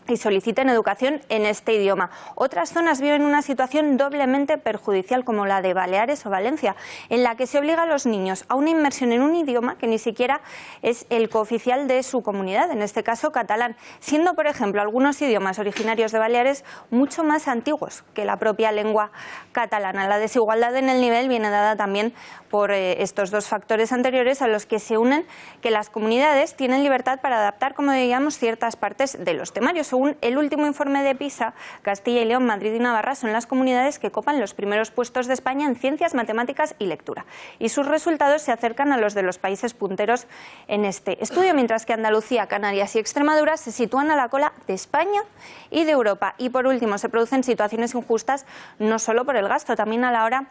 y soliciten educación en este idioma. Otras zonas viven una situación doblemente perjudicial, como la de Baleares o Valencia, en la que se obliga a los niños a una inmersión en un idioma que ni siquiera es el cooficial de su comunidad, en este caso catalán, siendo, por ejemplo, algunos idiomas originarios de Baleares mucho más antiguos que la propia lengua catalana. La desigualdad en el nivel viene dada también por estos dos factores anteriores, a los que se unen que las comunidades tienen libertad para adaptar, como digamos, ciertas partes de los temarios. Según el último informe de PISA, Castilla y León, Madrid y Navarra son las comunidades que copan los primeros puestos de España en ciencias, matemáticas y lectura. Y sus resultados se acercan a los de los países punteros en este estudio, mientras que Andalucía, Canarias y Extremadura se sitúan a la cola de España y de Europa. Y por último, se producen situaciones injustas no solo por el gasto, también a la hora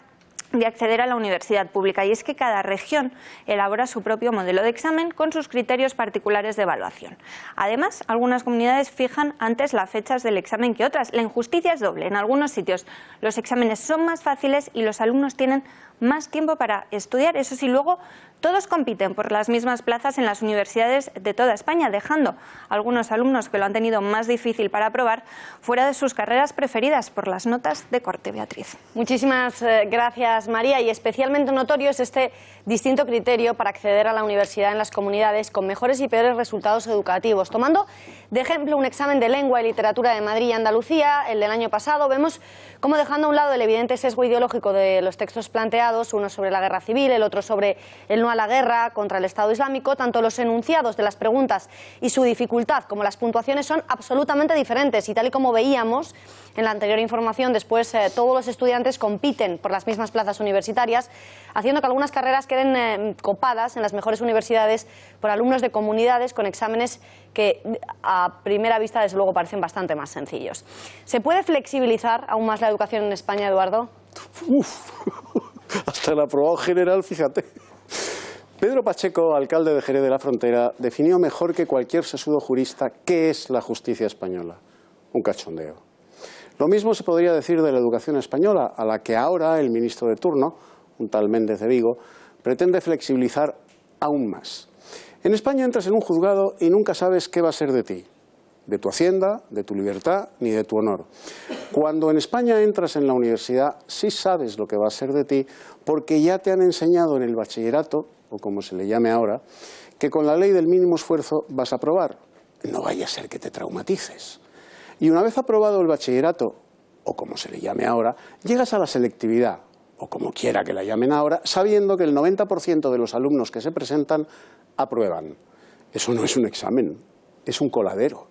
de acceder a la universidad pública, y es que cada región elabora su propio modelo de examen con sus criterios particulares de evaluación. Además, algunas comunidades fijan antes las fechas del examen que otras. La injusticia es doble. En algunos sitios los exámenes son más fáciles y los alumnos tienen más tiempo para estudiar. Eso sí, luego todos compiten por las mismas plazas en las universidades de toda España, dejando a algunos alumnos que lo han tenido más difícil para aprobar fuera de sus carreras preferidas por las notas de corte. Beatriz. Muchísimas gracias, Tras María, y especialmente notorio es este distinto criterio para acceder a la universidad en las comunidades con mejores y peores resultados educativos. Tomando de ejemplo un examen de lengua y literatura de Madrid y Andalucía, el del año pasado, vemos cómo, dejando a un lado el evidente sesgo ideológico de los textos planteados, uno sobre la guerra civil, el otro sobre el no a la guerra contra el Estado Islámico, tanto los enunciados de las preguntas y su dificultad como las puntuaciones son absolutamente diferentes, y tal y como veíamos en la anterior información, después todos los estudiantes compiten por las mismas plazas universitarias, haciendo que algunas carreras queden copadas en las mejores universidades por alumnos de comunidades con exámenes que a primera vista desde luego parecen bastante más sencillos. ¿Se puede flexibilizar aún más la educación en España, Eduardo? Hasta el aprobado general, fíjate. Pedro Pacheco, alcalde de Jerez de la Frontera, definió mejor que cualquier sesudo jurista qué es la justicia española. Un cachondeo. Lo mismo se podría decir de la educación española, a la que ahora el ministro de turno, un tal Méndez de Vigo, pretende flexibilizar aún más. En España entras en un juzgado y nunca sabes qué va a ser de ti, de tu hacienda, de tu libertad, ni de tu honor. Cuando en España entras en la universidad, sí sabes lo que va a ser de ti, porque ya te han enseñado en el bachillerato, o como se le llame ahora, que con la ley del mínimo esfuerzo vas a aprobar. No vaya a ser que te traumatices. Y una vez aprobado el bachillerato, o como se le llame ahora, llegas a la selectividad, o como quiera que la llamen ahora, sabiendo que el 90% de los alumnos que se presentan aprueban. Eso no es un examen, es un coladero.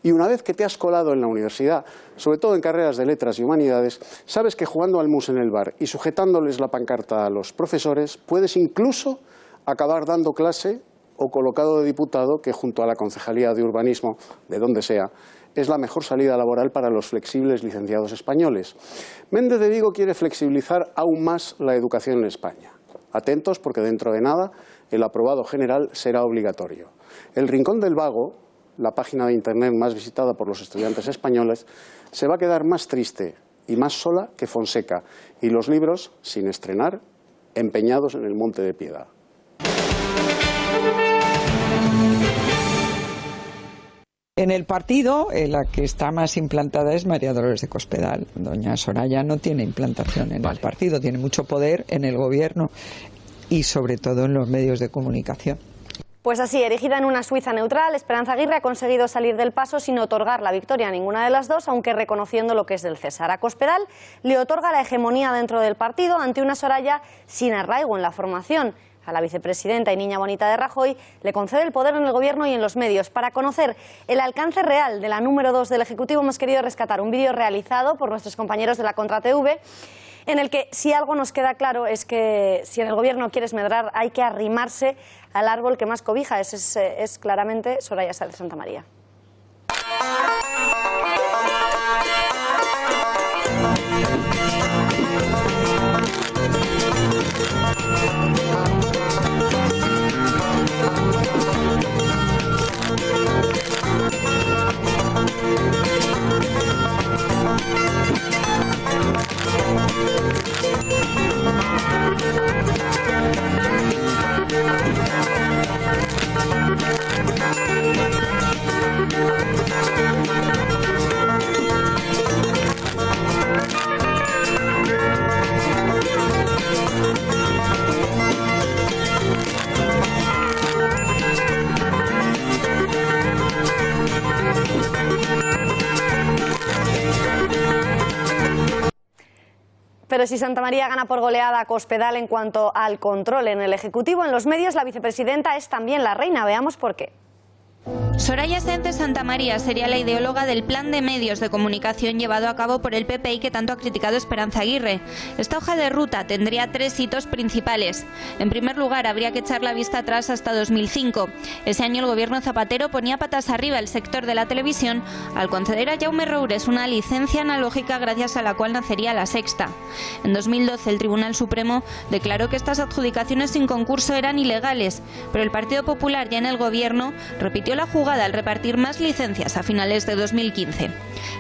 Y una vez que te has colado en la universidad, sobre todo en carreras de letras y humanidades, sabes que jugando al mus en el bar y sujetándoles la pancarta a los profesores, puedes incluso acabar dando clase o colocado de diputado, que junto a la concejalía de urbanismo, de donde sea, es la mejor salida laboral para los flexibles licenciados españoles. Méndez de Vigo quiere flexibilizar aún más la educación en España. Atentos, porque dentro de nada el aprobado general será obligatorio. El Rincón del Vago, la página de internet más visitada por los estudiantes españoles, se va a quedar más triste y más sola que Fonseca, y los libros, sin estrenar, empeñados en el Monte de Piedad. En el partido, la que está más implantada es María Dolores de Cospedal. Doña Soraya no tiene implantación en el partido, tiene mucho poder en el gobierno y sobre todo en los medios de comunicación. Pues así, erigida en una Suiza neutral, Esperanza Aguirre ha conseguido salir del paso sin otorgar la victoria a ninguna de las dos, aunque reconociendo lo que es del César. A Cospedal le otorga la hegemonía dentro del partido ante una Soraya sin arraigo en la formación. A la vicepresidenta y niña bonita de Rajoy le concede el poder en el gobierno y en los medios. Para conocer el alcance real de la número 2 del Ejecutivo hemos querido rescatar un vídeo realizado por nuestros compañeros de la Contra TV, en el que si algo nos queda claro es que si en el gobierno quieres medrar hay que arrimarse al árbol que más cobija. Ese es claramente Soraya Sáenz de Santamaría. Pero si Santamaría gana por goleada a Cospedal en cuanto al control en el Ejecutivo, en los medios la vicepresidenta es también la reina. Veamos por qué. Soraya Sáenz de Santamaría sería la ideóloga del plan de medios de comunicación llevado a cabo por el PP y que tanto ha criticado Esperanza Aguirre. Esta hoja de ruta tendría 3 hitos principales. En primer lugar, habría que echar la vista atrás hasta 2005. Ese año el gobierno Zapatero ponía patas arriba el sector de la televisión al conceder a Jaume Roures una licencia analógica gracias a la cual nacería La Sexta. En 2012 el Tribunal Supremo declaró que estas adjudicaciones sin concurso eran ilegales, pero el Partido Popular ya en el gobierno repitió la jugada jugada al repartir más licencias a finales de 2015.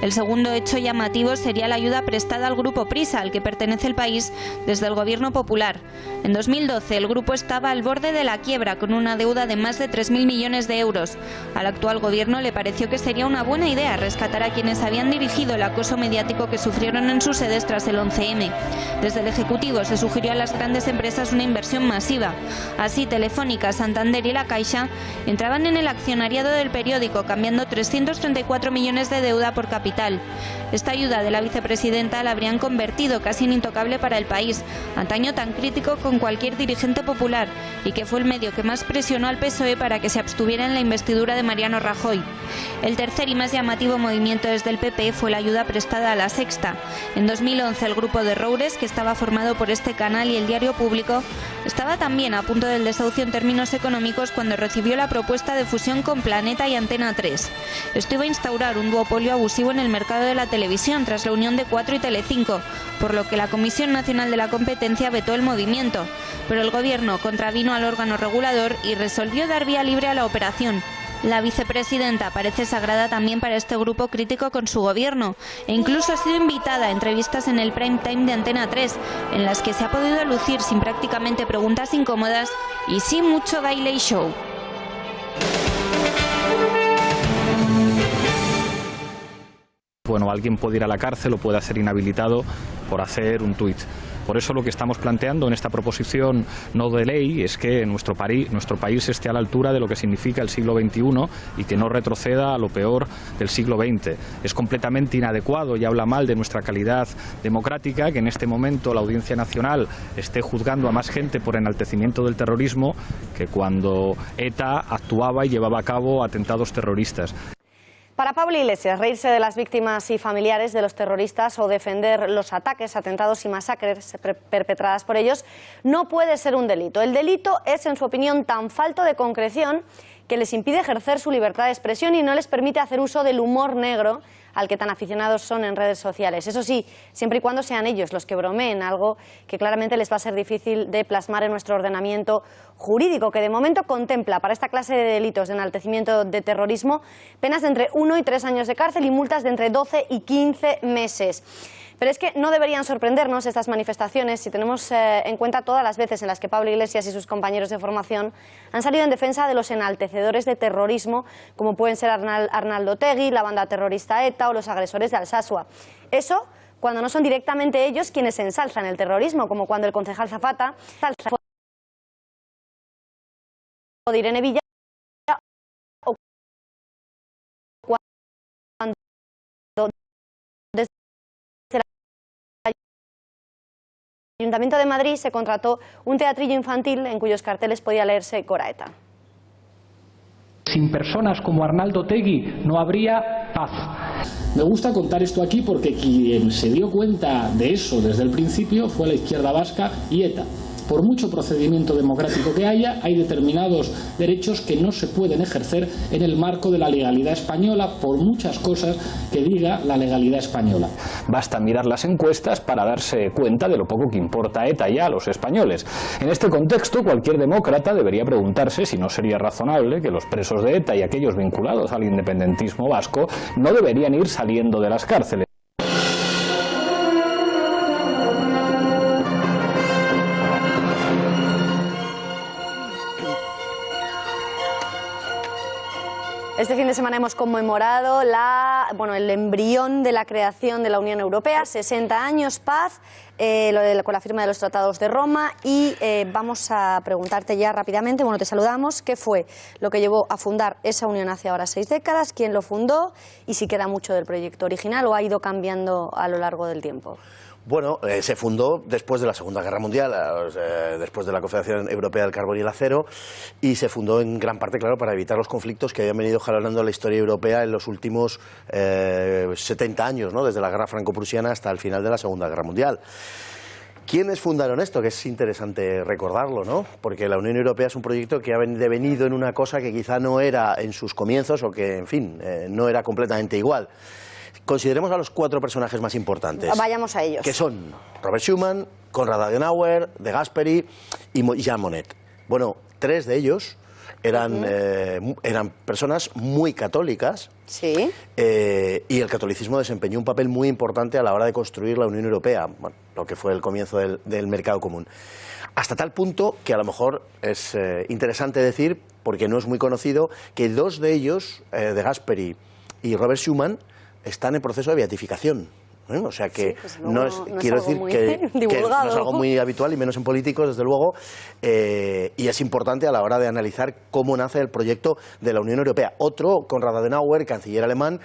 El segundo hecho llamativo sería la ayuda prestada al Grupo Prisa, al que pertenece el país desde el Gobierno popular. En 2012 el grupo estaba al borde de la quiebra, con una deuda de más de 3.000 millones de euros. Al actual gobierno le pareció que sería una buena idea rescatar a quienes habían dirigido el acoso mediático que sufrieron en sus sedes tras el 11M. Desde el Ejecutivo se sugirió a las grandes empresas una inversión masiva. Así, Telefónica, Santander y La Caixa entraban en el accionariado del periódico, cambiando 334 millones de deuda por capital. Esta ayuda de la vicepresidenta la habrían convertido casi en intocable para el país, antaño tan crítico con cualquier dirigente popular, y que fue el medio que más presionó al PSOE para que se abstuviera en la investidura de Mariano Rajoy. El tercer y más llamativo movimiento desde el PP fue la ayuda prestada a La Sexta. En 2011 el grupo de Roures, que estaba formado por este canal y el Diario Público, estaba también a punto del desahucio en términos económicos cuando recibió la propuesta de fusión con Planeta y Antena 3. Esto iba a instaurar un duopolio abusivo en el mercado de la televisión tras la unión de Cuatro y Telecinco, por lo que la Comisión Nacional de la Competencia vetó el movimiento. Pero el Gobierno contravino al órgano regulador y resolvió dar vía libre a la operación. La vicepresidenta parece sagrada también para este grupo crítico con su gobierno e incluso ha sido invitada a entrevistas en el prime time de Antena 3, en las que se ha podido lucir sin prácticamente preguntas incómodas y sin mucho Daily Show. Bueno, alguien puede ir a la cárcel o puede ser inhabilitado por hacer un tuit. Por eso lo que estamos planteando en esta proposición no de ley es que nuestro país esté a la altura de lo que significa el siglo XXI y que no retroceda a lo peor del siglo XX. Es completamente inadecuado y habla mal de nuestra calidad democrática que en este momento la Audiencia Nacional esté juzgando a más gente por enaltecimiento del terrorismo que cuando ETA actuaba y llevaba a cabo atentados terroristas. Para Pablo Iglesias, reírse de las víctimas y familiares de los terroristas o defender los ataques, atentados y masacres perpetradas por ellos no puede ser un delito. El delito es, en su opinión, tan falto de concreción que les impide ejercer su libertad de expresión y no les permite hacer uso del humor negro al que tan aficionados son en redes sociales. Eso sí, siempre y cuando sean ellos los que bromeen, algo que claramente les va a ser difícil de plasmar en nuestro ordenamiento jurídico, que de momento contempla para esta clase de delitos de enaltecimiento de terrorismo penas de entre 1 y 3 años de cárcel y multas de entre 12 y 15 meses. Pero es que no deberían sorprendernos estas manifestaciones si tenemos en cuenta todas las veces en las que Pablo Iglesias y sus compañeros de formación han salido en defensa de los enaltecedores de terrorismo, como pueden ser Arnaldo Otegi, la banda terrorista ETA o los agresores de Alsasua. Eso cuando no son directamente ellos quienes ensalzan el terrorismo, como cuando el concejal Zapata o de Irene Villa o cuando desde el Ayuntamiento de Madrid se contrató un teatrillo infantil en cuyos carteles podía leerse Cora ETA. Sin personas como Arnaldo Otegi no habría paz. Me gusta contar esto aquí porque quien se dio cuenta de eso desde el principio fue la izquierda vasca y ETA. Por mucho procedimiento democrático que haya, hay determinados derechos que no se pueden ejercer en el marco de la legalidad española, por muchas cosas que diga la legalidad española. Basta mirar las encuestas para darse cuenta de lo poco que importa ETA ya a los españoles. En este contexto, cualquier demócrata debería preguntarse si no sería razonable que los presos de ETA y aquellos vinculados al independentismo vasco no deberían ir saliendo de las cárceles. Este fin de semana hemos conmemorado el embrión de la creación de la Unión Europea, 60 años, paz, con la firma de los Tratados de Roma y vamos a preguntarte ya rápidamente, te saludamos, ¿qué fue lo que llevó a fundar esa unión hace ahora 6 décadas? ¿Quién lo fundó? Y si queda mucho del proyecto original o ha ido cambiando a lo largo del tiempo. Bueno, se fundó después de la Segunda Guerra Mundial, después de la Confederación Europea del Carbón y el Acero, y se fundó en gran parte, claro, para evitar los conflictos que habían venido jalonando la historia europea en los últimos 70 años, ¿no? Desde la Guerra Franco-Prusiana hasta el final de la Segunda Guerra Mundial. ¿Quiénes fundaron esto? Que es interesante recordarlo, ¿no? Porque la Unión Europea es un proyecto que ha devenido en una cosa que quizá no era en sus comienzos o que, en fin, no era completamente igual. Consideremos a los 4 personajes más importantes. Vayamos a ellos. Que son Robert Schuman, Konrad Adenauer, De Gasperi y Jean Monnet. Bueno, 3 de ellos eran personas muy católicas. Sí. Y el catolicismo desempeñó un papel muy importante a la hora de construir la Unión Europea, bueno, lo que fue el comienzo del mercado común. Hasta tal punto que a lo mejor es interesante decir, porque no es muy conocido, que dos de ellos, De Gasperi y Robert Schuman, están en proceso de beatificación. O sea que sí, pues no es, quiero decir que no es algo muy habitual y menos en políticos, desde luego, y es importante a la hora de analizar cómo nace el proyecto de la Unión Europea. Otro, Konrad Adenauer, canciller alemán,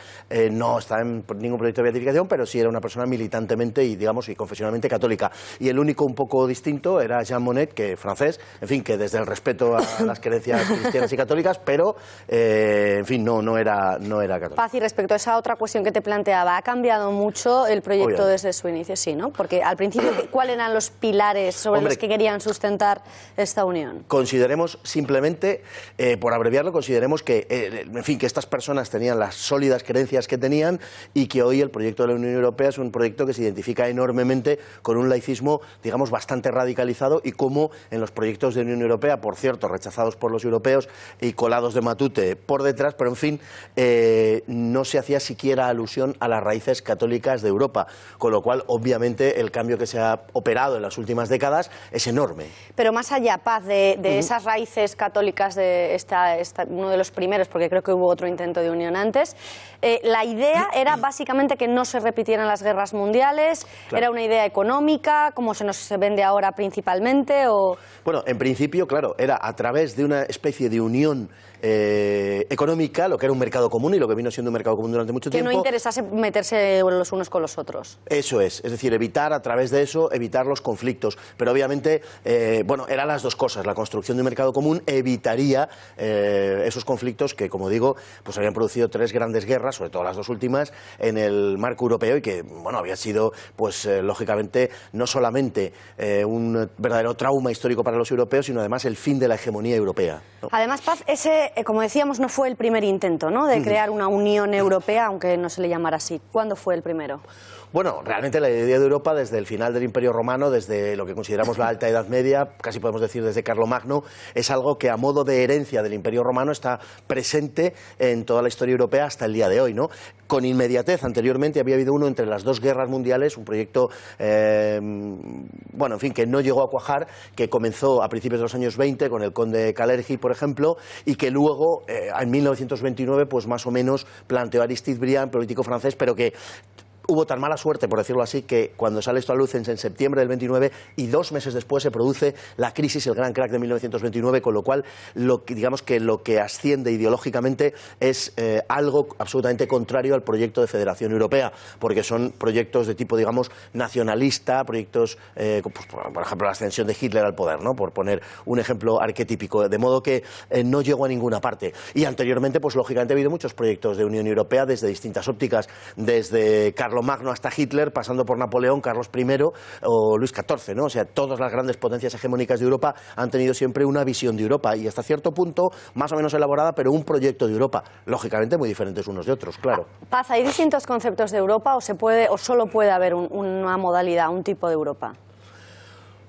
no está en ningún proyecto de beatificación, pero sí era una persona militantemente y, digamos, y confesionalmente católica. Y el único un poco distinto era Jean Monnet, que francés, en fin, que desde el respeto a las creencias cristianas y católicas, pero, en fin, no era católico. Paz, y respecto a esa otra cuestión que te planteaba, ¿ha cambiado mucho el proyecto desde su inicio? Sí, ¿no? Porque al principio, ¿cuáles eran los pilares sobre los que querían sustentar esta unión? Consideremos simplemente, por abreviarlo, consideremos que, en fin, que estas personas tenían las sólidas creencias que tenían y que hoy el proyecto de la Unión Europea es un proyecto que se identifica enormemente con un laicismo, digamos, bastante radicalizado, y como en los proyectos de Unión Europea, por cierto, rechazados por los europeos y colados de matute por detrás, pero en fin, no se hacía siquiera alusión a las raíces católicas de Europa. Con lo cual, obviamente, el cambio que se ha operado en las últimas décadas es enorme. Pero más allá, Paz, de esas raíces católicas de uno de los primeros, porque creo que hubo otro intento de unión antes, la idea era básicamente que no se repitieran las guerras mundiales. Claro. ¿Era una idea económica, como se nos vende ahora principalmente? O... Bueno, en principio, claro, era a través de una especie de unión económica, lo que era un mercado común y lo que vino siendo un mercado común durante mucho tiempo. Que no interesase meterse los unos con los otros. Eso es decir, evitar a través de eso, evitar los conflictos. Pero obviamente, bueno, eran las dos cosas. La construcción de un mercado común evitaría esos conflictos que, como digo, pues habían producido 3 grandes guerras, sobre todo las 2 últimas, en el marco europeo, y que, bueno, había sido, pues lógicamente, no solamente un verdadero trauma histórico para los europeos, sino además el fin de la hegemonía europea, ¿no? Además, Paz, ese, como decíamos, no fue el primer intento, ¿no?, de crear una Unión Europea, aunque no se le llamara así. ¿Cuándo fue el primero? Bueno, realmente la idea de Europa, desde el final del Imperio Romano, desde lo que consideramos la Alta Edad Media, casi podemos decir desde Carlomagno, es algo que a modo de herencia del Imperio Romano está presente en toda la historia europea hasta el día de hoy, ¿no? Con inmediatez, anteriormente había habido uno entre las 2 guerras mundiales, un proyecto, bueno, en fin, que no llegó a cuajar, que comenzó a principios de los años 20 con el conde Calergi, por ejemplo, y que luego, en 1929, pues más o menos planteó Aristide Briand, político francés, pero que hubo tan mala suerte, por decirlo así, que cuando sale esto a luz en septiembre del 29 y 2 meses después se produce la crisis, el gran crack de 1929, con lo cual digamos que lo que asciende ideológicamente es algo absolutamente contrario al proyecto de Federación Europea, porque son proyectos de tipo, digamos, nacionalista, proyectos, pues, por ejemplo, la ascensión de Hitler al poder, ¿no?, por poner un ejemplo arquetípico, de modo que no llegó a ninguna parte. Y anteriormente, pues lógicamente ha habido muchos proyectos de Unión Europea desde distintas ópticas, desde Carlomagno hasta Hitler, pasando por Napoleón, Carlos I o Luis XIV, ¿no? O sea, todas las grandes potencias hegemónicas de Europa han tenido siempre una visión de Europa y hasta cierto punto más o menos elaborada, pero un proyecto de Europa, lógicamente muy diferentes unos de otros, claro. Paz, ¿hay distintos conceptos de Europa o solo puede haber una modalidad, un tipo de Europa?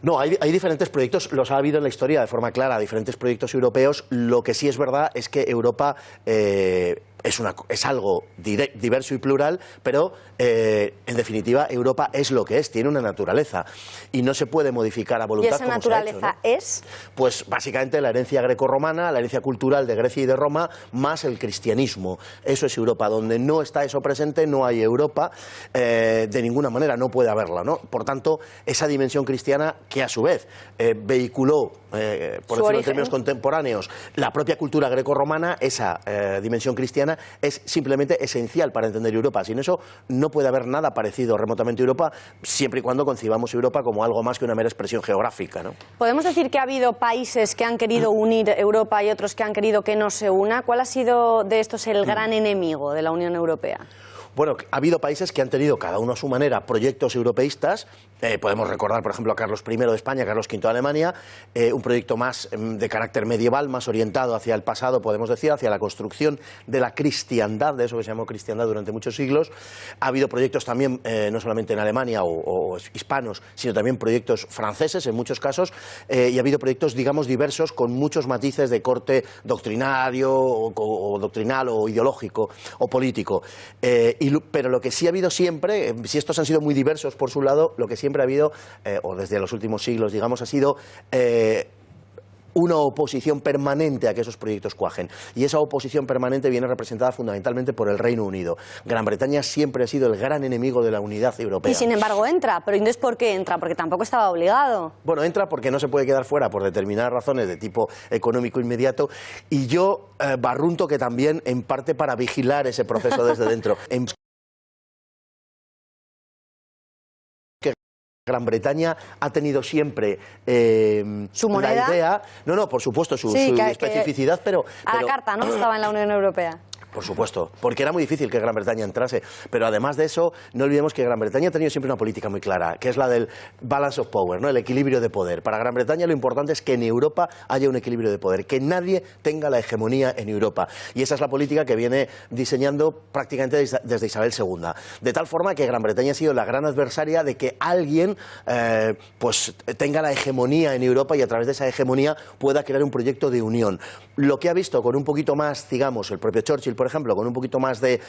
No, hay diferentes proyectos, los ha habido en la historia de forma clara, diferentes proyectos europeos. Lo que sí es verdad es que Europa es algo diverso y plural, pero en definitiva Europa es lo que es, tiene una naturaleza y no se puede modificar a voluntad. ¿Y esa naturaleza es? Pues básicamente la herencia grecorromana, la herencia cultural de Grecia y de Roma, más el cristianismo. Eso es Europa. Donde no está eso presente, no hay Europa, de ninguna manera, no puede haberla, ¿no? Por tanto, esa dimensión cristiana que a su vez vehiculó, por decirlo en términos contemporáneos, la propia cultura grecorromana, esa dimensión cristiana es simplemente esencial para entender Europa. Sin eso no puede haber nada parecido remotamente a Europa, siempre y cuando concibamos Europa como algo más que una mera expresión geográfica, ¿no? ¿Podemos decir que ha habido países que han querido unir Europa y otros que han querido que no se una? ¿Cuál ha sido de estos el gran enemigo de la Unión Europea? Bueno, ha habido países que han tenido cada uno a su manera proyectos europeístas. Podemos recordar, por ejemplo, a Carlos I de España, Carlos V de Alemania, un proyecto más de carácter medieval, más orientado hacia el pasado, podemos decir, hacia la construcción de la cristiandad, de eso que se llamó cristiandad durante muchos siglos. Ha habido proyectos también, no solamente en Alemania o hispanos, sino también proyectos franceses en muchos casos, y ha habido proyectos, digamos, diversos, con muchos matices de corte doctrinario o doctrinal o ideológico o político. Pero lo que sí ha habido siempre, si estos han sido muy diversos por su lado, lo que siempre ha habido, o desde los últimos siglos, digamos, ha sido una oposición permanente a que esos proyectos cuajen. Y esa oposición permanente viene representada fundamentalmente por el Reino Unido. Gran Bretaña siempre ha sido el gran enemigo de la unidad europea. Y sin embargo entra, pero entonces ¿por qué entra? Porque tampoco estaba obligado. Bueno, entra porque no se puede quedar fuera por determinadas razones de tipo económico inmediato, y yo barrunto que también en parte para vigilar ese proceso desde dentro. Gran Bretaña ha tenido siempre ¿su moneda? La idea, no, por supuesto, su especificidad, pero a la carta, ¿no? Estaba en la Unión Europea. Por supuesto, porque era muy difícil que Gran Bretaña entrase, pero además de eso, no olvidemos que Gran Bretaña ha tenido siempre una política muy clara, que es la del balance of power, ¿no? El equilibrio de poder. Para Gran Bretaña lo importante es que en Europa haya un equilibrio de poder, que nadie tenga la hegemonía en Europa, y esa es la política que viene diseñando prácticamente desde Isabel II, de tal forma que Gran Bretaña ha sido la gran adversaria de que alguien pues tenga la hegemonía en Europa y a través de esa hegemonía pueda crear un proyecto de unión. Lo que ha visto con un poquito más, digamos, el propio Churchill, por ejemplo, con un poquito más de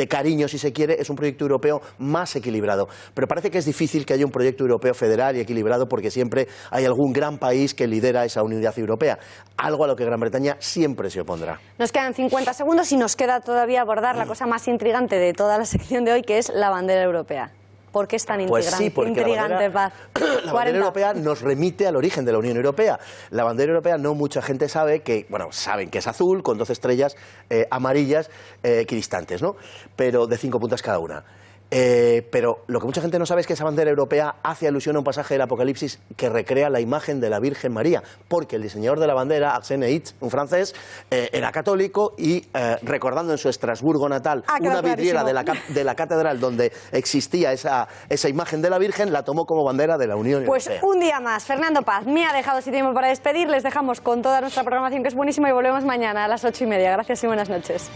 cariño, si se quiere, es un proyecto europeo más equilibrado. Pero parece que es difícil que haya un proyecto europeo federal y equilibrado, porque siempre hay algún gran país que lidera esa unidad europea, algo a lo que Gran Bretaña siempre se opondrá. Nos quedan 50 segundos y nos queda todavía abordar la cosa más intrigante de toda la sección de hoy, que es la bandera europea. ¿Por qué es tan intrigante? Pues sí, porque la bandera europea nos remite al origen de la Unión Europea. La bandera europea no mucha gente sabe que, bueno, saben que es azul con 12 estrellas amarillas equidistantes, ¿no? Pero de 5 puntas cada una. Pero lo que mucha gente no sabe es que esa bandera europea hace alusión a un pasaje del Apocalipsis que recrea la imagen de la Virgen María, porque el diseñador de la bandera, Arsène Neyt, un francés, era católico y recordando en su Estrasburgo natal una vidriera de la catedral donde existía esa imagen de la Virgen, la tomó como bandera de la Unión Europea. Pues un día más, Fernando Paz me ha dejado sin tiempo para despedir, les dejamos con toda nuestra programación que es buenísima y volvemos mañana a las 8:30. Gracias y buenas noches.